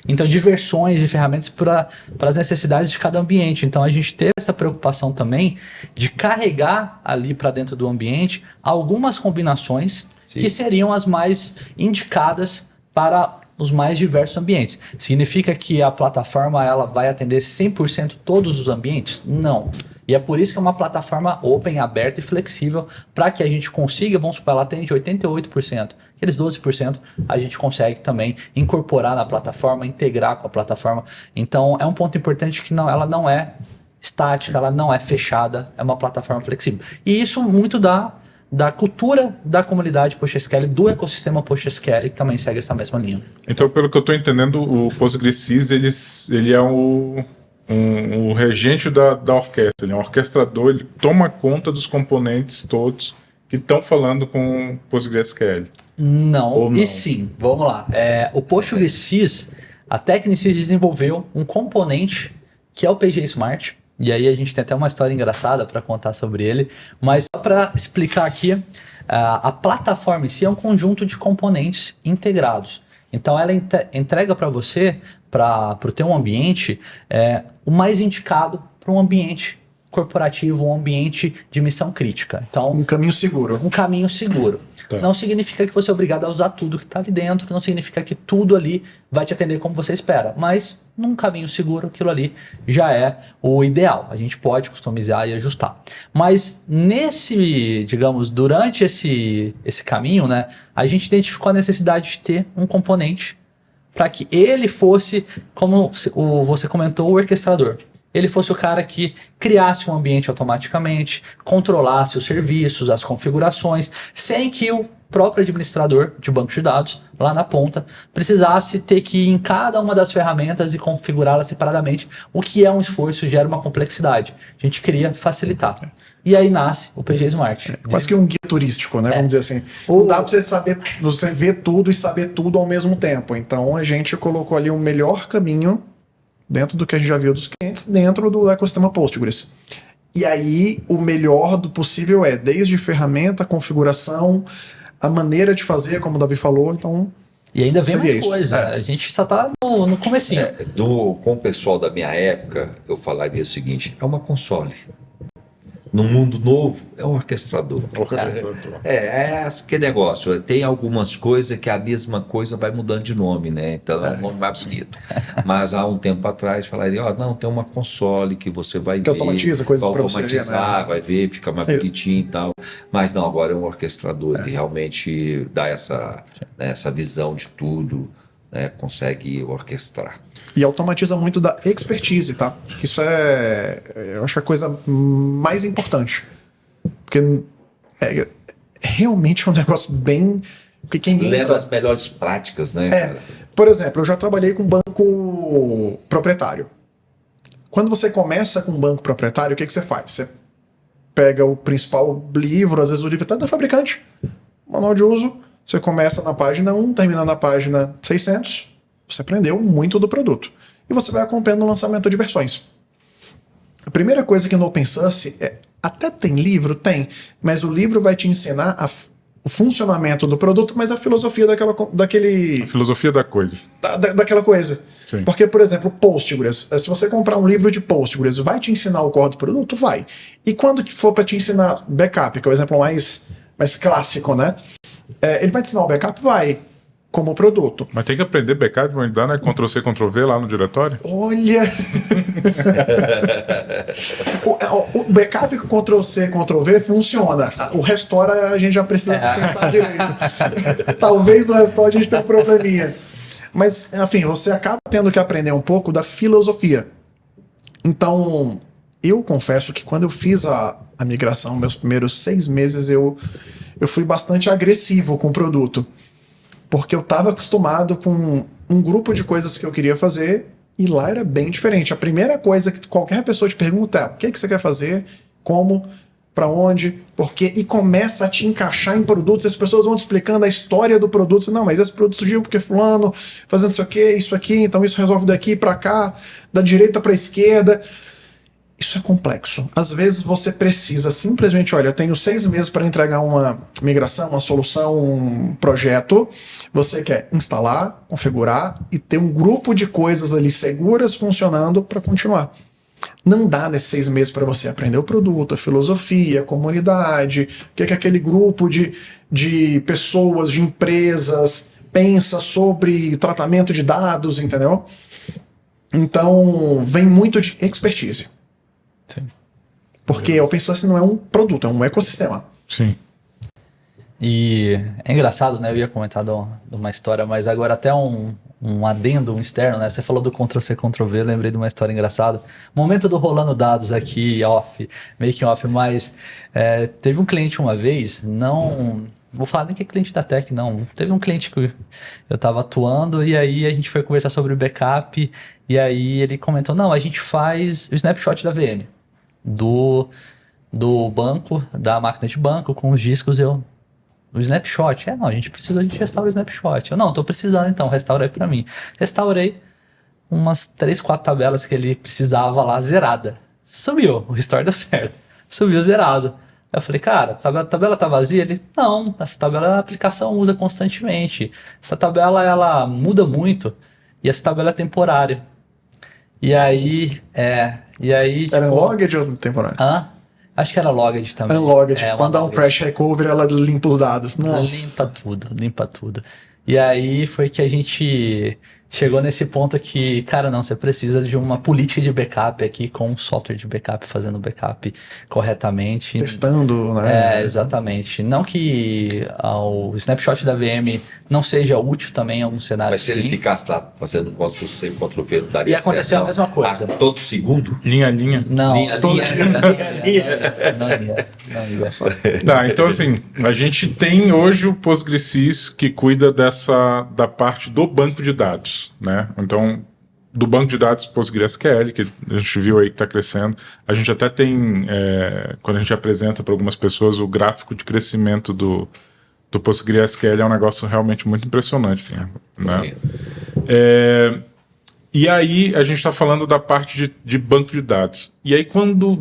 Então, de versões e ferramentas para as necessidades de cada ambiente. Então, a gente teve essa preocupação também de carregar ali para dentro do ambiente algumas combinações Sim. que seriam as mais indicadas para os mais diversos ambientes. Significa que a plataforma ela vai atender 100% todos os ambientes? Não. E é por isso que é uma plataforma open, aberta e flexível para que a gente consiga, vamos supor, ela atende 88%. Aqueles 12% a gente consegue também incorporar na plataforma, integrar com a plataforma. Então é um ponto importante que ela não é estática, ela não é fechada, é uma plataforma flexível. E isso muito da cultura da comunidade PostgreSQL, do ecossistema PostgreSQL, que também segue essa mesma linha. Então, pelo que eu estou entendendo, o PostgreSys ele é o regente da orquestra, ele é um orquestrador, ele toma conta dos componentes todos que estão falando com PostgreSQL. Não, não? e sim, vamos lá. O PostgreSys, a Technisys desenvolveu um componente que é o PG Smart. E aí a gente tem até uma história engraçada para contar sobre ele. Mas só para explicar aqui, a plataforma em si é um conjunto de componentes integrados. Então ela entrega para você, para o teu ambiente, o mais indicado para um ambiente corporativo, um ambiente de missão crítica. Então, Um caminho seguro. um caminho seguro. Tá. Não significa que você é obrigado a usar tudo que está ali dentro, não significa que tudo ali vai te atender como você espera, mas num caminho seguro, aquilo ali já é o ideal. A gente pode customizar e ajustar. Mas durante esse caminho, né, a gente identificou a necessidade de ter um componente para que ele fosse, como você comentou, o orquestrador. Ele fosse o cara que criasse um ambiente automaticamente, controlasse os serviços, as configurações, sem que o próprio administrador de banco de dados, lá na ponta, precisasse ter que ir em cada uma das ferramentas e configurá-las separadamente, o que é um esforço, gera uma complexidade. A gente queria facilitar. E aí nasce o PG Smart. Quase que um guia turístico, né? Vamos dizer assim. Não dá para você ver tudo e saber tudo ao mesmo tempo. Então a gente colocou ali o melhor caminho dentro do que a gente já viu dos clientes, dentro do ecossistema Postgres. E aí, o melhor do possível desde ferramenta, configuração, a maneira de fazer, como o Davi falou, então... E ainda vem seria mais isso. coisa. A gente só tá no comecinho. Com o pessoal da minha época, eu falaria o seguinte: é uma console. No mundo novo, é um orquestrador. Aquele negócio. Tem algumas coisas que a mesma coisa vai mudando de nome, né? Então é um nome mais bonito. Mas há um tempo atrás falaria, não, tem uma console que você vai ver. automatiza coisas vai para você, automatizar, né? vai ver, fica mais bonitinho e tal. Mas não, agora é um orquestrador que realmente dá essa visão de tudo, né? Consegue orquestrar. E automatiza muito da expertise, tá? Isso eu acho a coisa mais importante. Porque realmente é um negócio bem... Porque quem Leva as melhores práticas, né? Cara? Por exemplo, eu já trabalhei com banco proprietário. Quando você começa com um banco proprietário, o que você faz? Você pega o principal livro, às vezes o livro até da fabricante, manual de uso, você começa na página 1, termina na página 600, você aprendeu muito do produto. E você vai acompanhando o lançamento de versões. A primeira coisa que no OpenSource até tem livro? Tem. Mas o livro vai te ensinar o funcionamento do produto, mas a filosofia daquele... A filosofia da coisa. Daquela coisa. Sim. Porque, por exemplo, Postgres, se você comprar um livro de Postgres, vai te ensinar o core do produto? Vai. E quando for para te ensinar backup, que é o exemplo mais clássico, né? Ele vai te ensinar o backup? Vai. Como produto. Mas tem que aprender backup para ajudar, né? Ctrl-C, Ctrl-V lá no diretório? Olha! o backup com Ctrl-C, Ctrl-V funciona. O restore a gente já precisa pensar direito. Talvez o restore a gente tenha um probleminha. Mas, enfim, você acaba tendo que aprender um pouco da filosofia. Então, eu confesso que quando eu fiz a migração, meus primeiros 6 meses, eu fui bastante agressivo com o produto. Porque eu estava acostumado com um grupo de coisas que eu queria fazer e lá era bem diferente. A primeira coisa que qualquer pessoa te pergunta é: o que você quer fazer? como, para onde, porquê, e começa a te encaixar em produtos. As pessoas vão te explicando a história do produto. Não, mas esse produto surgiu porque fulano fazendo isso aqui, então isso resolve daqui para cá, da direita para a esquerda. Isso é complexo. Às vezes você precisa simplesmente, olha, eu tenho 6 meses para entregar uma migração, uma solução, um projeto. Você quer instalar, configurar e ter um grupo de coisas ali seguras funcionando para continuar. Não dá nesses 6 meses para você aprender o produto, a filosofia, a comunidade, o que é que aquele grupo de pessoas, de empresas pensa sobre tratamento de dados, entendeu? Então, vem muito de expertise. Sim. Porque o OpenSUSE não é um produto, é um ecossistema. Sim. E é engraçado, né? Eu ia comentar de uma história, mas agora até um adendo externo, né? Você falou do Ctrl-C, Ctrl-V, eu lembrei de uma história engraçada. Momento do rolando dados aqui, off, making off, mas teve um cliente uma vez, não vou falar nem que é cliente da Tech, não. Teve um cliente que eu estava atuando e aí a gente foi conversar sobre o backup e aí ele comentou, não, a gente faz o snapshot da VM, do banco, da máquina de banco, com os discos, o snapshot. Não, a gente restaura o snapshot. Eu, não, tô precisando então, restaura aí pra mim. Restaurei umas 3, 4 tabelas que ele precisava lá, zerada. Subiu, o restore deu certo. Subiu zerado. Eu falei, cara, a tabela tá vazia? Ele, não, essa tabela a aplicação usa constantemente. Essa tabela, ela muda muito e essa tabela é temporária. E aí, Era unlogged ou temporário? Acho que era logged também. Unlogged. Quando dá um crash recovery, ela limpa os dados. Nossa. Limpa tudo. E aí foi que a gente chegou nesse ponto que, cara, não, você precisa de uma política de backup aqui com um software de backup fazendo backup corretamente. Testando, né? Exatamente. Não que o snapshot da VM não seja útil também em algum cenário. Mas se ele ficasse lá fazendo Ctrl-C, Ctrl-V, não daria ia acontecer a mesma coisa. A todo segundo? Linha a linha. Não, Linha. não ia. Tá, então assim, a gente tem hoje o PostgreSys que cuida da parte do banco de dados, né? Então, do banco de dados PostgreSQL, que a gente viu aí que está crescendo, a gente até tem, quando a gente apresenta para algumas pessoas, o gráfico de crescimento do PostgreSQL é um negócio realmente muito impressionante, assim, né? E aí a gente está falando da parte de banco de dados. E aí quando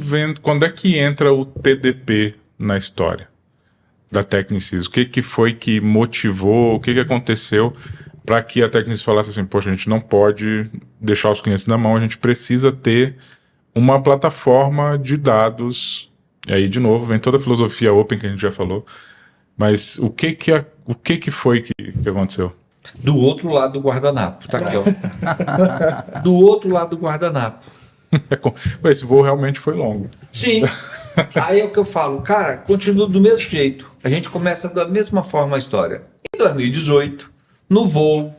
é que entra o TDP na história da Technisys? O que foi que motivou, o que aconteceu para que a Technisys falasse assim, poxa, a gente não pode deixar os clientes na mão, a gente precisa ter uma plataforma de dados. E aí, de novo, vem toda a filosofia open que a gente já falou. Mas o que foi que aconteceu? Do outro lado do guardanapo. Tá aqui, ó. Do outro lado do guardanapo. Esse voo realmente foi longo. Sim. Aí é o que eu falo, cara, continua do mesmo jeito. A gente começa da mesma forma a história. Em 2018, no voo,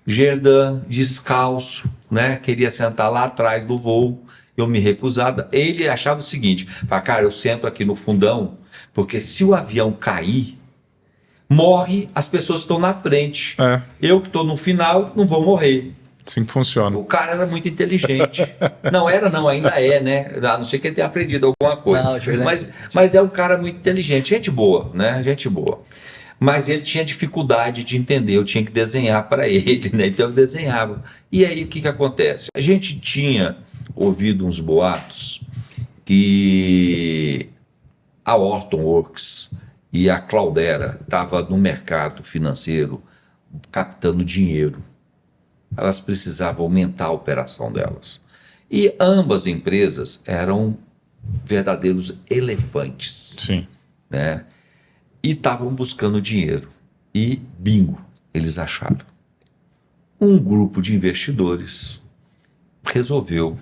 Gerdan, descalço, né? Queria sentar lá atrás do voo. Eu me recusava. Ele achava o seguinte, cara, eu sento aqui no fundão, porque se o avião cair, morre as pessoas que estão na frente. Eu que estou no final, não vou morrer. Assim que funciona. O cara era muito inteligente. Não, ainda é, né? A não ser que ele tenha aprendido alguma coisa. Não, mas é um cara muito inteligente. Gente boa, né? Gente boa. Mas ele tinha dificuldade de entender, eu tinha que desenhar para ele, né? Então eu desenhava. E aí o que acontece? A gente tinha ouvido uns boatos que a Hortonworks e a Cloudera estavam no mercado financeiro captando dinheiro. Elas precisavam aumentar a operação delas. E ambas empresas eram verdadeiros elefantes. Sim. Né? E estavam buscando dinheiro. E bingo, eles acharam. Um grupo de investidores resolveu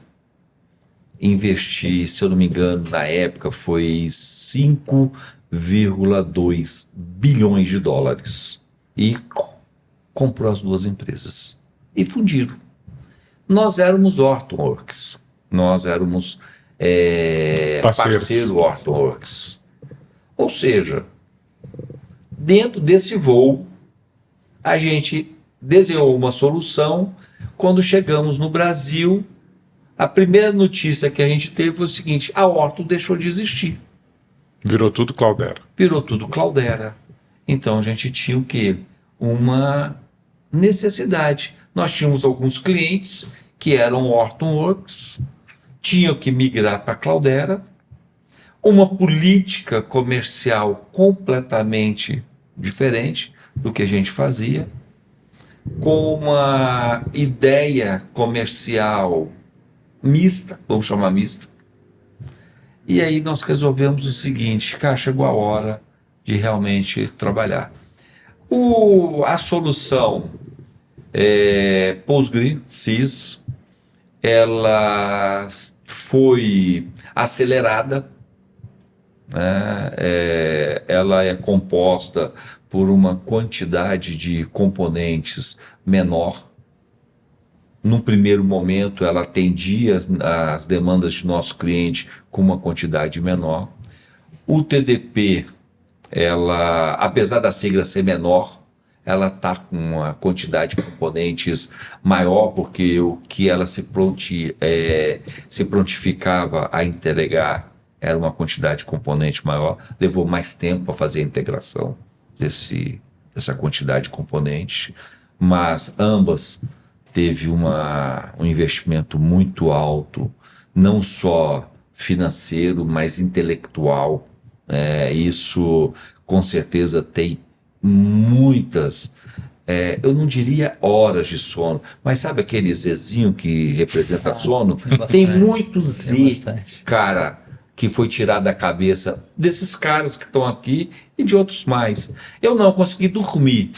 investir, se eu não me engano, na época foi 5,2 bilhões de dólares. E comprou as duas empresas. E fundiram. Nós éramos Hortonworks. Nós éramos parceiro Hortonworks. Ou seja, dentro desse voo, a gente desenhou uma solução. Quando chegamos no Brasil, A primeira notícia que a gente teve foi o seguinte: a Orton deixou de existir. Virou tudo Cloudera. Virou tudo Cloudera. Então a gente tinha o quê? Uma necessidade. Nós tínhamos alguns clientes que eram Hortonworks, tinham que migrar para Cloudera, uma política comercial completamente diferente do que a gente fazia, com uma ideia comercial mista, vamos chamar mista. E aí nós resolvemos o seguinte: cara, chegou a hora de realmente trabalhar. A solução PostgreSys, ela foi acelerada, né? Ela é composta por uma quantidade de componentes menor. Num primeiro momento, ela atendia as demandas de nosso cliente com uma quantidade menor. O TDP, ela, apesar da sigla ser menor, ela está com uma quantidade de componentes maior, porque o que ela se prontificava a entregar era uma quantidade de componente maior. Levou mais tempo para fazer a integração dessa quantidade de componentes, mas ambas teve um investimento muito alto, não só financeiro, mas intelectual. Isso com certeza tem muitas, eu não diria horas de sono, mas sabe aquele Zzinho que representa sono? Tem muito Z, cara, que foi tirado da cabeça desses caras que estão aqui e de outros mais. Eu não consegui dormir,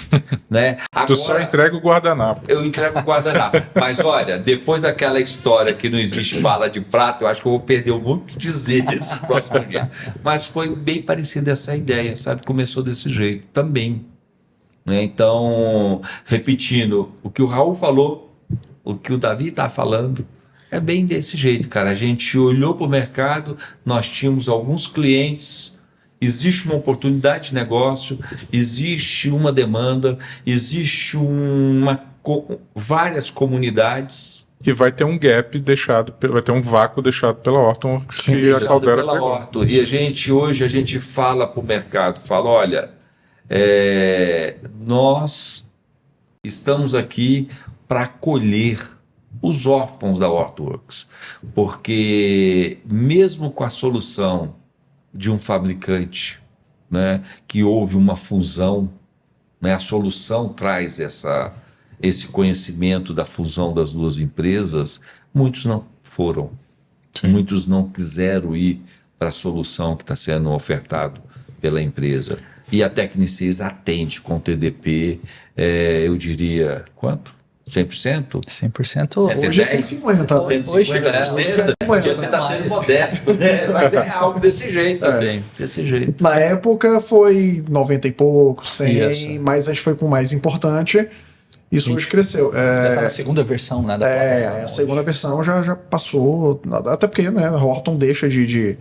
né? Agora, tu só entrega o guardanapo. Eu entrego o guardanapo. Mas olha, depois daquela história que não existe bala de prata, eu acho que eu vou perder muito dizer nesse próximo dia. Mas foi bem parecida essa ideia, sabe? Começou desse jeito também, né? Então, repetindo o que o Raul falou, o que o Davi está falando, é bem desse jeito, cara. A gente olhou para o mercado, nós tínhamos alguns clientes, existe uma oportunidade de negócio, existe uma demanda, existe várias comunidades. E vai ter um gap deixado, vai ter um vácuo deixado pela Hortonworks que a Cloudera pegou. E hoje a gente fala para o mercado, fala, olha, nós estamos aqui para acolher os órfãos da Hortonworks, porque mesmo com a solução de um fabricante, né, que houve uma fusão, né, a solução traz esse conhecimento da fusão das duas empresas, muitos não foram. Sim. Muitos não quiseram ir para a solução que está sendo ofertado pela empresa. E a Technisys atende com TDP, eu diria, quanto? 100%? 100%. Hoje é 150. 150%. Você está sendo modesto, né? Mas é algo desse jeito, assim. Desse jeito. Na época foi 90 e pouco, 100, isso. Mas a gente foi com o mais importante. Isso hoje cresceu. Já tá na segunda versão, né? A segunda versão já passou. Até porque, né, a Horton deixa de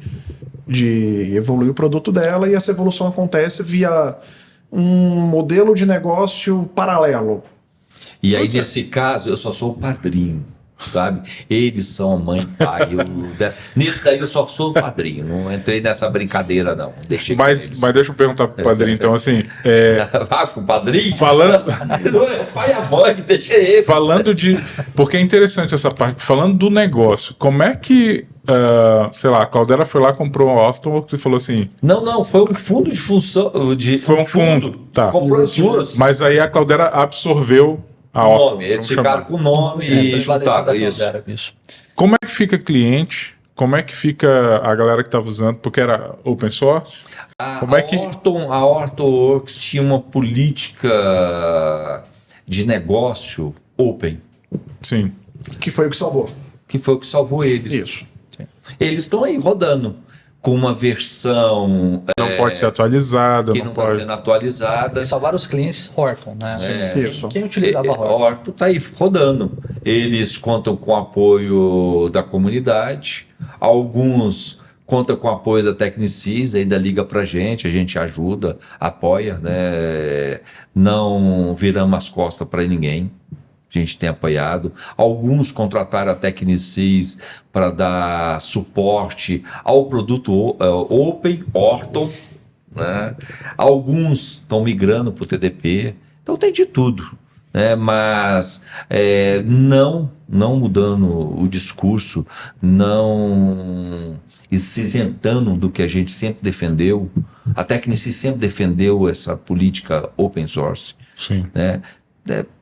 evoluir o produto dela, e essa evolução acontece via um modelo de negócio paralelo. E aí, nesse caso, eu só sou o padrinho, sabe? Eles são a mãe e pai. Nisso daí eu só sou o padrinho. Não entrei nessa brincadeira, não. Mas deixa eu perguntar pro padrinho, então, assim... o padrinho? Falando... pai e a mãe, deixa ele. Falando de... Porque é interessante essa parte. Falando do negócio, como é que... sei lá, a Cloudera foi lá, comprou uma Hortonworks e falou assim... Não, foi um fundo de função... Foi um fundo, tá. Comprou as duas. Mas aí a Cloudera absorveu a nome, eles ficaram com o nome e juntaram isso. Como é que fica cliente? Como é que fica a galera que estava usando? Porque era open source? A Hortonworks tinha uma política de negócio open. Sim. Que foi o que salvou. Que foi o que salvou eles. Isso. Sim. Eles estão aí rodando com uma versão... Não pode ser atualizada. Que não está sendo atualizada. E salvaram os clientes Horton, né? Isso. Quem utilizava Horton? Horton está aí rodando. Eles contam com o apoio da comunidade. Alguns contam com o apoio da Technisys, ainda liga para a gente ajuda, apoia, né? Não viramos as costas para ninguém. a gente tem apoiado. Alguns contrataram a Tecnicis para dar suporte ao produto Open, Orton, né? Alguns estão migrando para o TDP. Então tem de tudo, né? Mas não mudando o discurso, não se isentando do que a gente sempre defendeu. A Tecnicis sempre defendeu essa política open source. Sim. Né?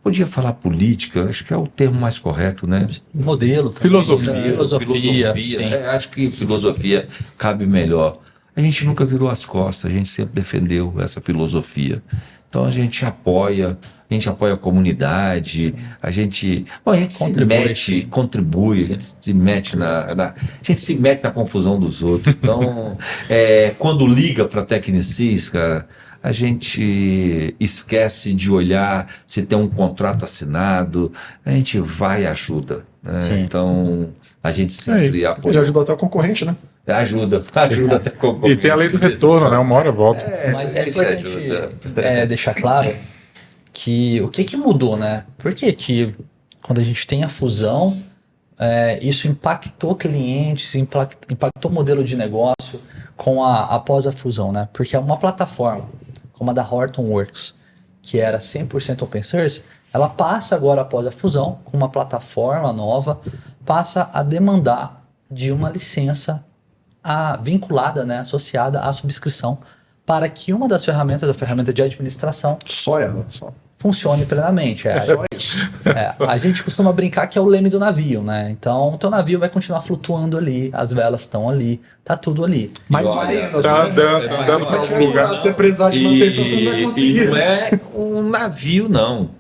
Podia falar política, acho que é o termo mais correto, né? Modelo. Também, Filosofia. né? Filosofia. Sim. Acho que filosofia cabe melhor. A gente nunca virou as costas, a gente sempre defendeu essa filosofia. Então a gente apoia a comunidade, a gente contribui, a gente se mete a gente se mete na confusão dos outros. Então, quando liga para a Tecnicis, cara, a gente esquece de olhar se tem um contrato assinado, a gente vai e ajuda, né? Então, a gente sempre apoia. Já ajudou até o concorrente, né? Ajuda até com. E tem a lei do retorno, né? Uma hora volta. Mas é importante deixar claro que o que mudou, né? Por que quando a gente tem a fusão, isso impactou clientes, impactou o modelo de negócio após a fusão, né? Porque uma plataforma como a da Hortonworks, que era 100% open source, ela passa agora após a fusão, com uma plataforma nova, passa a demandar de uma licença vinculada, né, associada à subscrição, para que uma das ferramentas, a ferramenta de administração, Só ela, só. funcione plenamente. Só isso. A gente costuma brincar que é o leme do navio, né? Então, o teu navio vai continuar flutuando ali, as velas estão ali, tá tudo ali. Mais ou Olha, menos. Tá né? dando para algum lugar. Se você precisar de manutenção, você não vai conseguir. Não é um navio, não.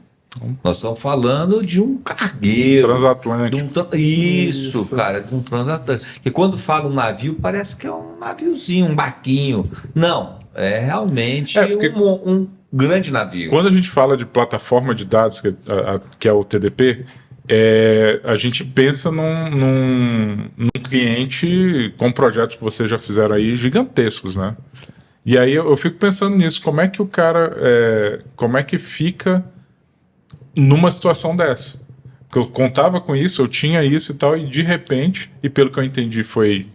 Nós estamos falando de um cargueiro. Transatlântico. Isso, cara, de um transatlântico. Porque quando fala um navio, parece que é um naviozinho, um barquinho. Não, é realmente porque um grande navio. Quando a gente fala de plataforma de dados, que é o TDP, a gente pensa num cliente com projetos que vocês já fizeram aí gigantescos, né? E aí eu fico pensando nisso, como é que o cara, como é que fica numa situação dessa? Porque eu contava com isso, eu tinha isso e tal, e de repente, e pelo que eu entendi foi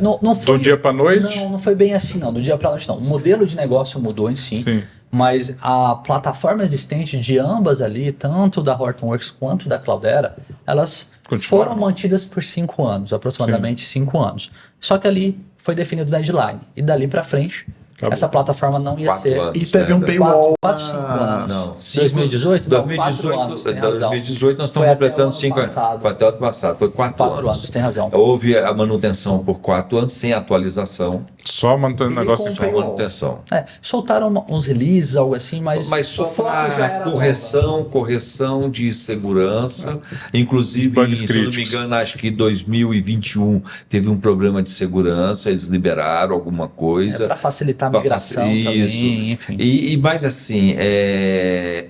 Não foi, do dia para noite? Não foi bem assim, não. Do dia para noite, não. O modelo de negócio mudou em si. Sim. Mas a plataforma existente de ambas ali, tanto da Hortonworks quanto da Cloudera, elas Continuaram. foram mantidas por 5 anos, aproximadamente 5 anos. Só que ali foi definido o deadline. E dali para frente, Acabou. essa plataforma não ia 4 ser... anos. E teve um paywall. 4, 5 anos. Não, 2018? Não, 2018, 4 anos, tem razão. 2018 nós estamos Foi até completando o ano 5 anos. passado. Foi até o ano passado, foi 4 4 anos, tem razão. Houve a manutenção por 4 anos, sem atualização, Só mantendo o E negócio com em só pé. manutenção. Soltaram uns releases, algo assim, mas só o foco já para era correção de segurança. Inclusive, Bugs se eu não me críticos. engano, acho que 2021 teve um problema de segurança, eles liberaram alguma coisa. para facilitar a Pra migração isso. também, enfim. E mais assim,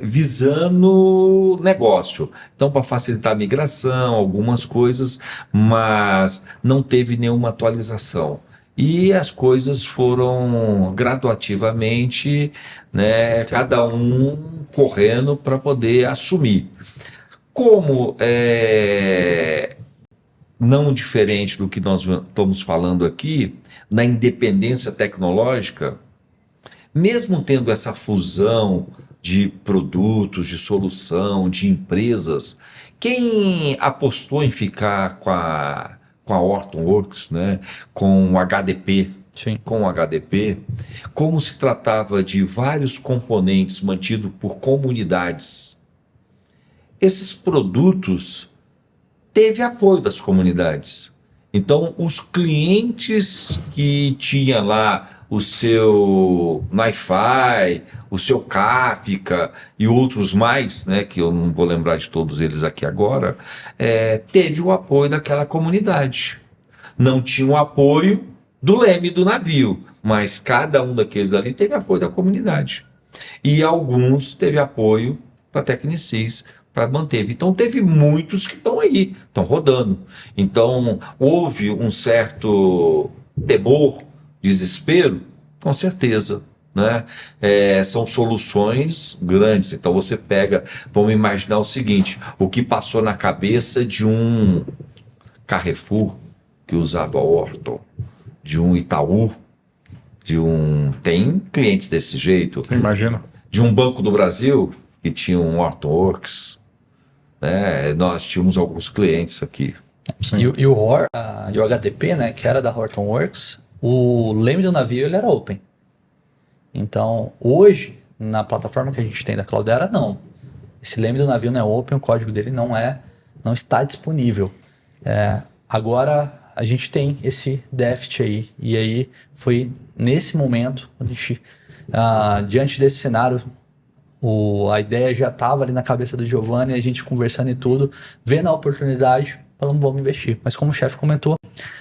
visando negócio. Então, para facilitar a migração, algumas coisas, mas não teve nenhuma atualização. E as coisas foram graduativamente, né, cada um correndo para poder assumir. Como não diferente do que nós estamos falando aqui, na independência tecnológica, mesmo tendo essa fusão de produtos, de solução, de empresas, quem apostou em ficar com a Hortonworks, né, com o HDP, Sim. como se tratava de vários componentes mantidos por comunidades, esses produtos teve apoio das comunidades. Então, os clientes que tinham lá o seu Nifi, o seu Kafka e outros mais, né, que eu não vou lembrar de todos eles aqui agora, teve o apoio daquela comunidade. Não tinha o apoio do leme do navio, mas cada um daqueles ali teve apoio da comunidade. E alguns teve apoio da Tecnicis para manter. Então teve muitos que estão aí, estão rodando. Então houve um certo temor, desespero, com certeza. né? São soluções grandes. Então você pega, vamos imaginar o seguinte, o que passou na cabeça de um Carrefour que usava Horton, de um Itaú, tem clientes desse jeito, Imagina. de um Banco do Brasil que tinha um Hortonworks, né? Nós tínhamos alguns clientes aqui. E o HTP, né, que era da Hortonworks, o leme do navio ele era open. Então, hoje, na plataforma que a gente tem da Cloudera, não. Esse leme do navio não é open, o código dele não está disponível. Agora, a gente tem esse déficit aí. E aí, foi nesse momento, a gente, diante desse cenário, a ideia já estava ali na cabeça do Giovanni, a gente conversando e tudo, vendo a oportunidade, falando, vamos investir. Mas como o chefe comentou,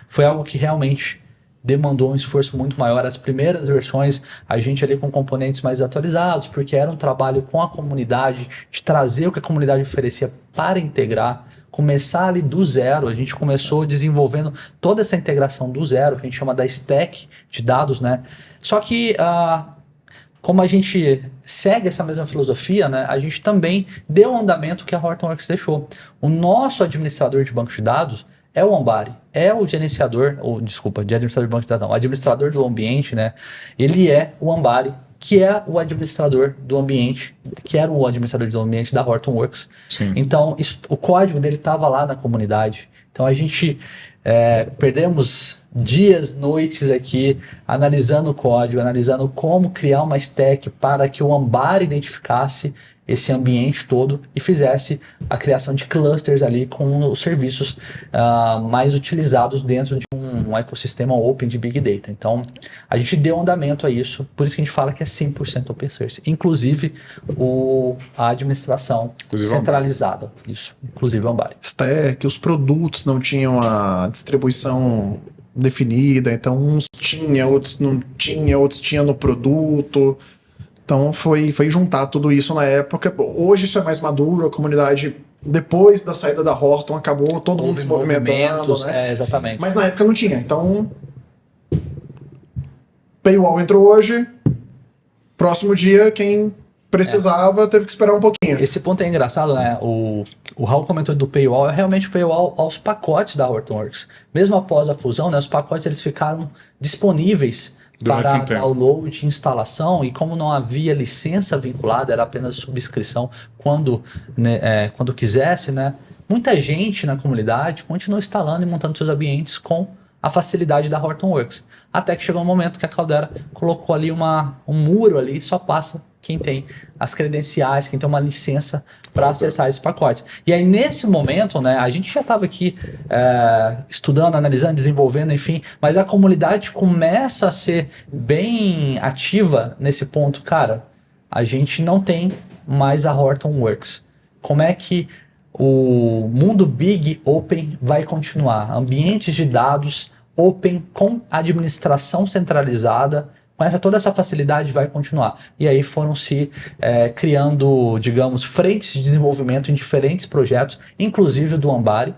foi algo que realmente demandou um esforço muito maior. As primeiras versões, a gente ali com componentes mais atualizados, porque era um trabalho com a comunidade, de trazer o que a comunidade oferecia para integrar, começar ali do zero. A gente começou desenvolvendo toda essa integração do zero, que a gente chama da stack de dados, né? Só que, como a gente segue essa mesma filosofia, né, a gente também deu o andamento que a Hortonworks deixou. O nosso administrador de banco de dados é o Ambari, é o gerenciador, de administrador de banco de dados, não, o administrador do ambiente, né? Ele é o Ambari, que é o administrador do ambiente, que era o administrador do ambiente da Hortonworks. Sim. Então, o código dele estava lá na comunidade. Então, a gente perdemos dias, noites aqui, analisando o código, analisando como criar uma stack para que o Ambari identificasse esse ambiente todo e fizesse a criação de clusters ali com os serviços mais utilizados dentro de um ecossistema open de Big Data. Então, a gente deu andamento a isso, por isso que a gente fala que é 100% open source, inclusive a administração centralizada, isso, inclusive o Ambari. Stack, os produtos não tinham a distribuição definida, então uns tinha, outros não tinha, outros tinha no produto. Então foi juntar tudo isso na época. Hoje isso é mais maduro, a comunidade, depois da saída da Horton, acabou todo mundo se movimentando, né? Exatamente. Mas na época não tinha. Então, Paywall entrou hoje, próximo dia quem precisava teve que esperar um pouquinho. Esse ponto é engraçado, né? O Raul comentou do Paywall, é realmente o Paywall aos pacotes da Hortonworks. Mesmo após a fusão, né, os pacotes eles ficaram disponíveis para download, instalação, e como não havia licença vinculada, era apenas subscrição quando quisesse, né? Muita gente na comunidade continuou instalando e montando seus ambientes com a facilidade da Hortonworks. Até que chegou um momento que a Cloudera colocou ali um muro ali, só passa quem tem as credenciais, quem tem uma licença para acessar esses pacotes. E aí, nesse momento, né, a gente já estava aqui estudando, analisando, desenvolvendo, enfim, mas a comunidade começa a ser bem ativa nesse ponto. Cara, a gente não tem mais a Hortonworks. Como é que o mundo Big Open vai continuar? Ambientes de dados open com administração centralizada, com toda essa facilidade vai continuar. E aí foram se criando, digamos, frentes de desenvolvimento em diferentes projetos, inclusive do Ambari.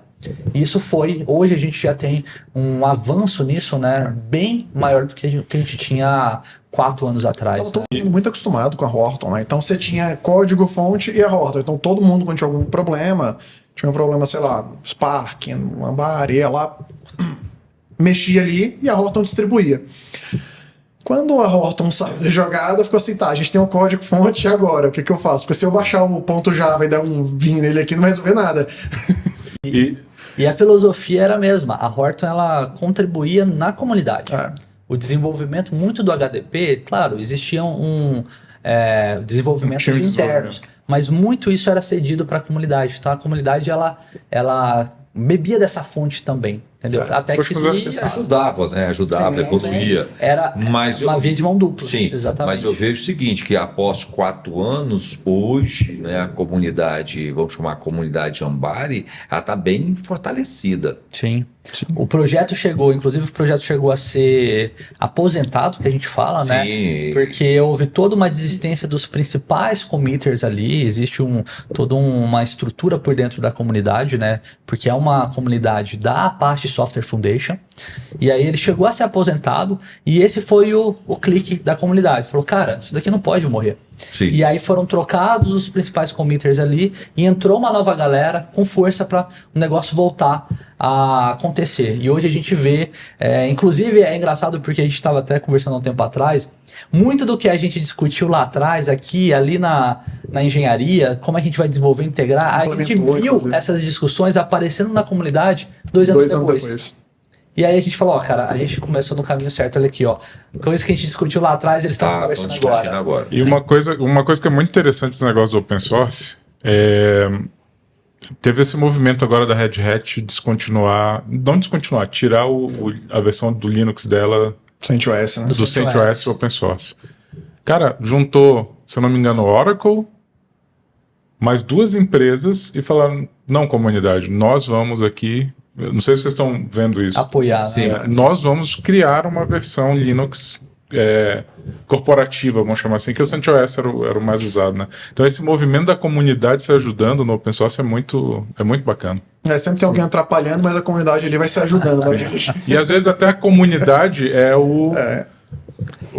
Isso hoje a gente já tem um avanço nisso, né, bem maior do que a gente tinha 4 anos atrás. Então, todo mundo muito acostumado com a Horton, né? Então você tinha código fonte e a Horton. Então todo mundo, quando tinha algum problema, sei lá, Spark, Ambari, ia lá, mexia ali e a Horton distribuía. Quando a Horton saiu da jogada, ficou assim, tá, a gente tem um código fonte agora, o que eu faço? Porque se eu baixar o ponto Java e dar um vim nele aqui, não vai resolver nada. E a filosofia era a mesma. A Horton, ela contribuía na comunidade. O desenvolvimento muito do HDP, claro, existiam desenvolvimentos internos, mas muito isso era cedido para a comunidade. Então a comunidade, ela bebia dessa fonte também. Entendeu? Até que ajudava, né? Ajudava, evoluía. Era uma via de mão dupla. Sim, exatamente. Mas eu vejo o seguinte, que após 4 anos, hoje, né, a comunidade, vamos chamar a comunidade Ambari, ela está bem fortalecida. Sim. O projeto chegou a ser aposentado, que a gente fala, Sim. né? Porque houve toda uma desistência dos principais committers ali, existe toda uma estrutura por dentro da comunidade, né? Porque é uma comunidade da parte Software Foundation. E aí ele chegou a ser aposentado e esse foi o clique da comunidade. Falou, cara, isso daqui não pode morrer. Sim. E aí foram trocados os principais committers ali e entrou uma nova galera com força para o negócio voltar a acontecer. E hoje a gente vê, inclusive é engraçado porque a gente estava até conversando há um tempo atrás, muito do que a gente discutiu lá atrás, aqui, ali na engenharia, como a gente vai desenvolver, integrar, a gente viu inclusive essas discussões aparecendo na comunidade 2 anos depois. E aí a gente falou, ó, cara, a gente começou no caminho certo, olha aqui, ó. Coisa que a gente discutiu lá atrás, eles estavam conversando agora. E uma coisa que é muito interessante nesse negócio do open source teve esse movimento agora da Red Hat tirar a versão do Linux dela CentOS, né? do CentOS open source. Cara, juntou, se eu não me engano, Oracle, mais 2 empresas e falaram, não, comunidade, nós vamos aqui, eu não sei se vocês estão vendo isso. Apoiar, né? Nós vamos criar uma versão Linux corporativa, vamos chamar assim, que o CentOS era o mais usado, né? Então esse movimento da comunidade se ajudando no open source é muito bacana. Sempre tem alguém atrapalhando, mas a comunidade ali vai se ajudando. E às vezes até a comunidade é o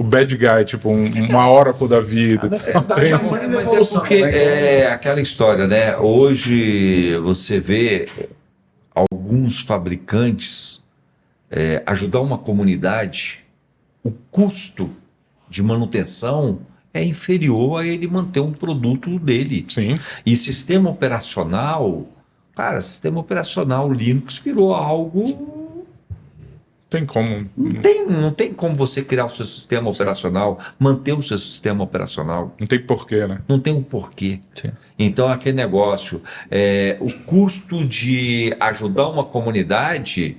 bad guy, tipo uma Oracle da vida. A necessidade é uma Mas é porque é aquela história, né? Hoje você vê alguns fabricantes ajudar uma comunidade, o custo de manutenção é inferior a ele manter um produto dele. Sim. E sistema operacional, cara, sistema operacional Linux virou algo... Tem como. Não tem como você criar o seu sistema operacional, manter o seu sistema operacional. Não tem porquê, né? Não tem um porquê. Sim. Então, aquele negócio, o custo de ajudar uma comunidade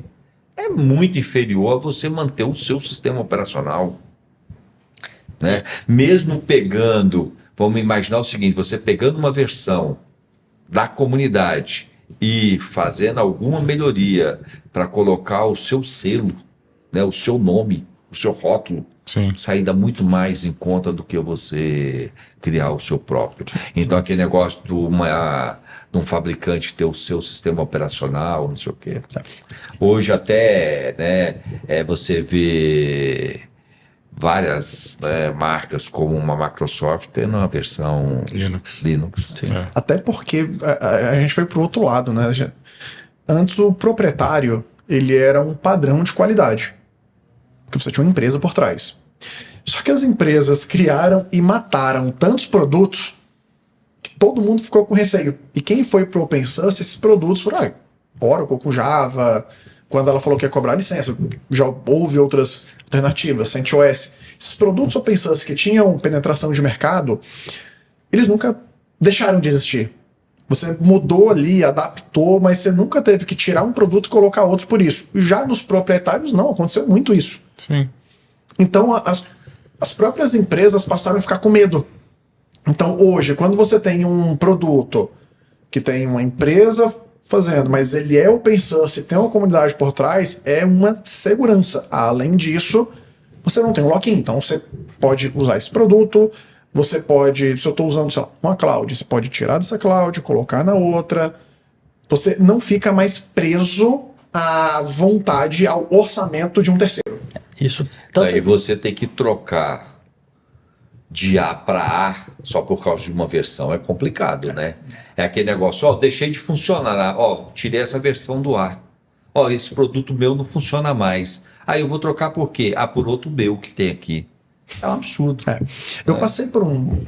é muito inferior a você manter o seu sistema operacional. Né? Mesmo pegando, vamos imaginar o seguinte, você pegando uma versão da comunidade e fazendo alguma melhoria para colocar o seu selo, né, o seu nome, o seu rótulo, Sim. sair dá muito mais em conta do que você criar o seu próprio. Então aquele negócio de um fabricante ter o seu sistema operacional, não sei o quê. Hoje até, né, você vê várias marcas como uma Microsoft tendo uma versão Linux. Até porque a gente foi pro outro lado, né? Antes o proprietário, ele era um padrão de qualidade. Porque você tinha uma empresa por trás. Só que as empresas criaram e mataram tantos produtos que todo mundo ficou com receio. E quem foi pro open source, esses produtos foram Oracle com Java, quando ela falou que ia cobrar licença, já houve outras alternativas, CentOS. Esses produtos open source que tinham penetração de mercado, eles nunca deixaram de existir. Você mudou ali, adaptou, mas você nunca teve que tirar um produto e colocar outro por isso. Já nos proprietários, não, aconteceu muito isso. Sim. Então, as próprias empresas passaram a ficar com medo. Então, hoje, quando você tem um produto que tem uma empresa fazendo, mas ele é open source, tem uma comunidade por trás, é uma segurança. Além disso, você não tem um lock-in. Então, você pode usar esse produto, você pode, se eu estou usando, sei lá, uma cloud, você pode tirar dessa cloud, colocar na outra. Você não fica mais preso à vontade, ao orçamento de um terceiro. Isso. Aí você tem que trocar de A para A só por causa de uma versão é complicado, né? É aquele negócio, deixei de funcionar, tirei essa versão do ar. Esse produto meu não funciona mais. Aí eu vou trocar por quê? Por outro meu que tem aqui. É um absurdo. Eu passei por uma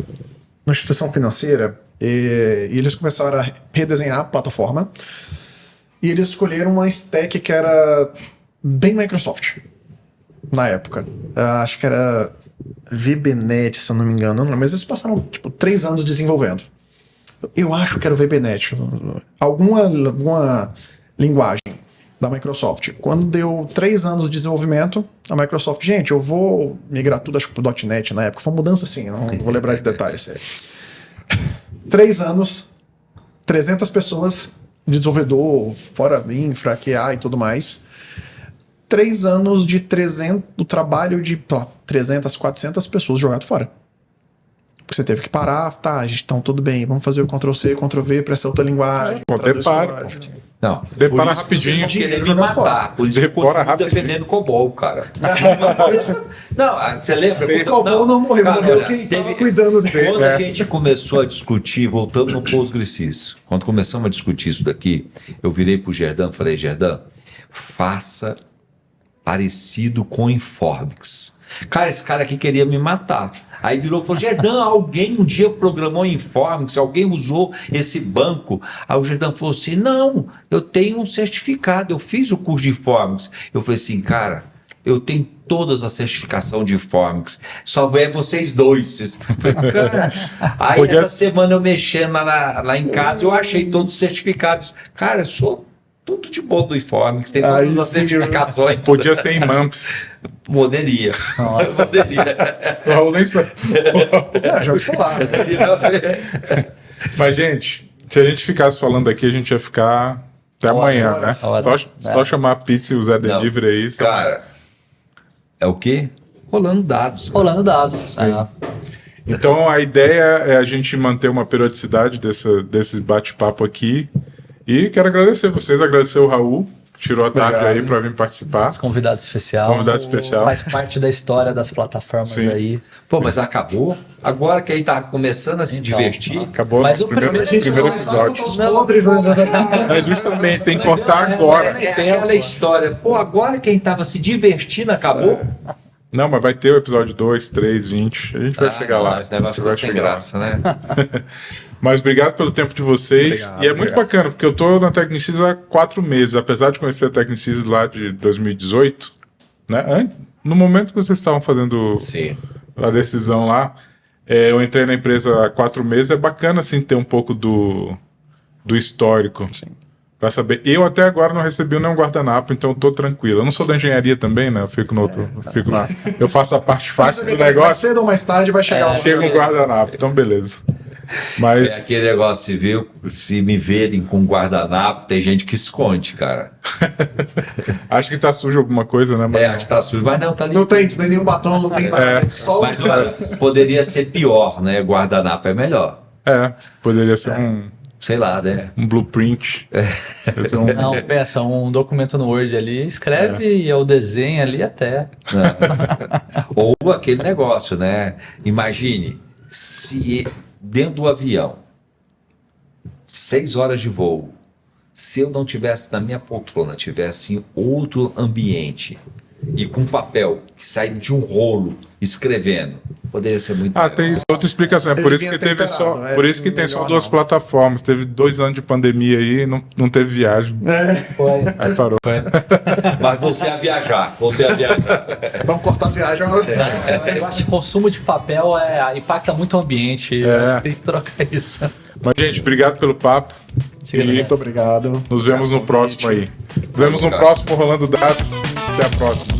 instituição financeira e eles começaram a redesenhar a plataforma e eles escolheram uma stack que era bem Microsoft na época. Acho que era VBNet, se eu não me engano. Não, mas eles passaram 3 anos desenvolvendo. Eu acho que era o VBNet. Alguma linguagem da Microsoft. Quando deu 3 anos de desenvolvimento, a Microsoft, gente, eu vou migrar tudo, acho que pro .NET na época. Foi uma mudança assim, não vou lembrar de detalhes. 3 anos, 300 pessoas, desenvolvedor, fora infra, QA e tudo mais. 3 anos de do trabalho de 300, 400 pessoas jogado fora. Você teve que parar, tá, gente, então tudo bem, vamos fazer o Ctrl-C, Ctrl-V para essa outra linguagem. Pô, traduz depara, código. Não, Depara por isso que rapidinho. vocês vão querer me Jogar fora. matar. Por isso que eu Depara continuo rapidinho. defendendo COBOL, cara. Não, você lembra? O COBOL não morreu, morreu olha, quem teve- tava cuidando dele. Quando a gente começou a discutir, voltando no PostgreSys, quando começamos a discutir isso daqui, eu virei pro Gerdan e falei, Gerdan, faça parecido com Informix. Cara, esse cara aqui queria me matar. Aí virou e falou, Gerdan, alguém um dia programou Informix, alguém usou esse banco. Aí o Gerdan falou assim, não, eu tenho um certificado, eu fiz o curso de Informix. Eu falei assim, cara, eu tenho todas as certificações de Informix, só é vocês dois. Cara, aí Podia- essa semana eu mexendo lá em casa, eu achei todos os certificados. Cara, eu sou tudo de bom do Informix, tem todas Aí as sim, certificações. Podia ser em Mumps. Poderia. Poderia. Eu nem sei. Já ouvi falar. Mas, gente, se a gente ficasse falando aqui, a gente ia ficar até amanhã, né? horas. Só chamar a pizza e o Zé Delivery aí. Cara, é o quê? Rolando dados. Rolando dados. Então a ideia é a gente manter uma periodicidade desse bate-papo aqui. E quero agradecer vocês, agradecer o Raul, que tirou a tarde Obrigado. aí para vir participar. Esse convidado especial. Convidado especial. Faz parte da história das plataformas Sim. aí. Pô, mas acabou? Agora que aí tá começando a se Então, divertir. Acabou Mas o o primeiro, primeiro- A gente primeiro começar a episódio. contar os podres, né? É justamente, tem que cortar agora. É aquela história. Pô, agora quem tava se divertindo acabou? Não, mas vai ter o episódio 2, 3, 20. A gente vai chegar lá. Esse negócio A gente ficou vai sem chegar lá. graça, né? Mas obrigado pelo tempo de vocês. Obrigado, E é muito obrigado. bacana, porque eu tô na Technicis há 4 meses. Apesar de conhecer a Technicis lá de 2018, né? No momento que vocês estavam fazendo Sim. a decisão lá, eu entrei na empresa há 4 meses. É bacana, assim, ter um pouco do histórico. Sim. Pra saber. Eu até agora não recebi nenhum guardanapo, então eu tô tranquilo. Eu não sou da engenharia também, né? Eu fico no outro. Fico lá. Eu faço a parte fácil do Mais negócio. cedo ou mais tarde vai chegar uma Chega um guardanapo, então beleza. Mas. É aquele negócio, se me verem com guardanapo, tem gente que esconde, cara. Acho que tá sujo alguma coisa, né? Mas Acho que tá sujo, mas não, tá Não limpo. tem nenhum batom, não tem nada. Só Mas olha, poderia ser pior, né? Guardanapo é melhor. poderia ser Sei lá, né? um blueprint. Esse é um- Não, pensa, um documento no Word ali, escreve e eu desenho ali até. Ou aquele negócio, né? Imagine se dentro do avião, 6 horas de voo, se eu não tivesse na minha poltrona, tivesse em outro ambiente e com papel que sai de um rolo escrevendo, poderia ser muito melhor. tem outra explicação. É por Ele isso que vinha teve só. temperado, Por isso que tem só melhor 2 não. plataformas. Teve 2 anos de pandemia aí e não teve viagem. Foi. Aí parou. Mas voltei a viajar. Vamos cortar as viagens. Eu acho que o consumo de papel impacta muito o ambiente. Tem que trocar isso. Mas, gente, obrigado pelo papo. E Muito obrigado. nos vemos no próximo aí. Nos vemos no cara. próximo Rolando Dados. Até a próxima.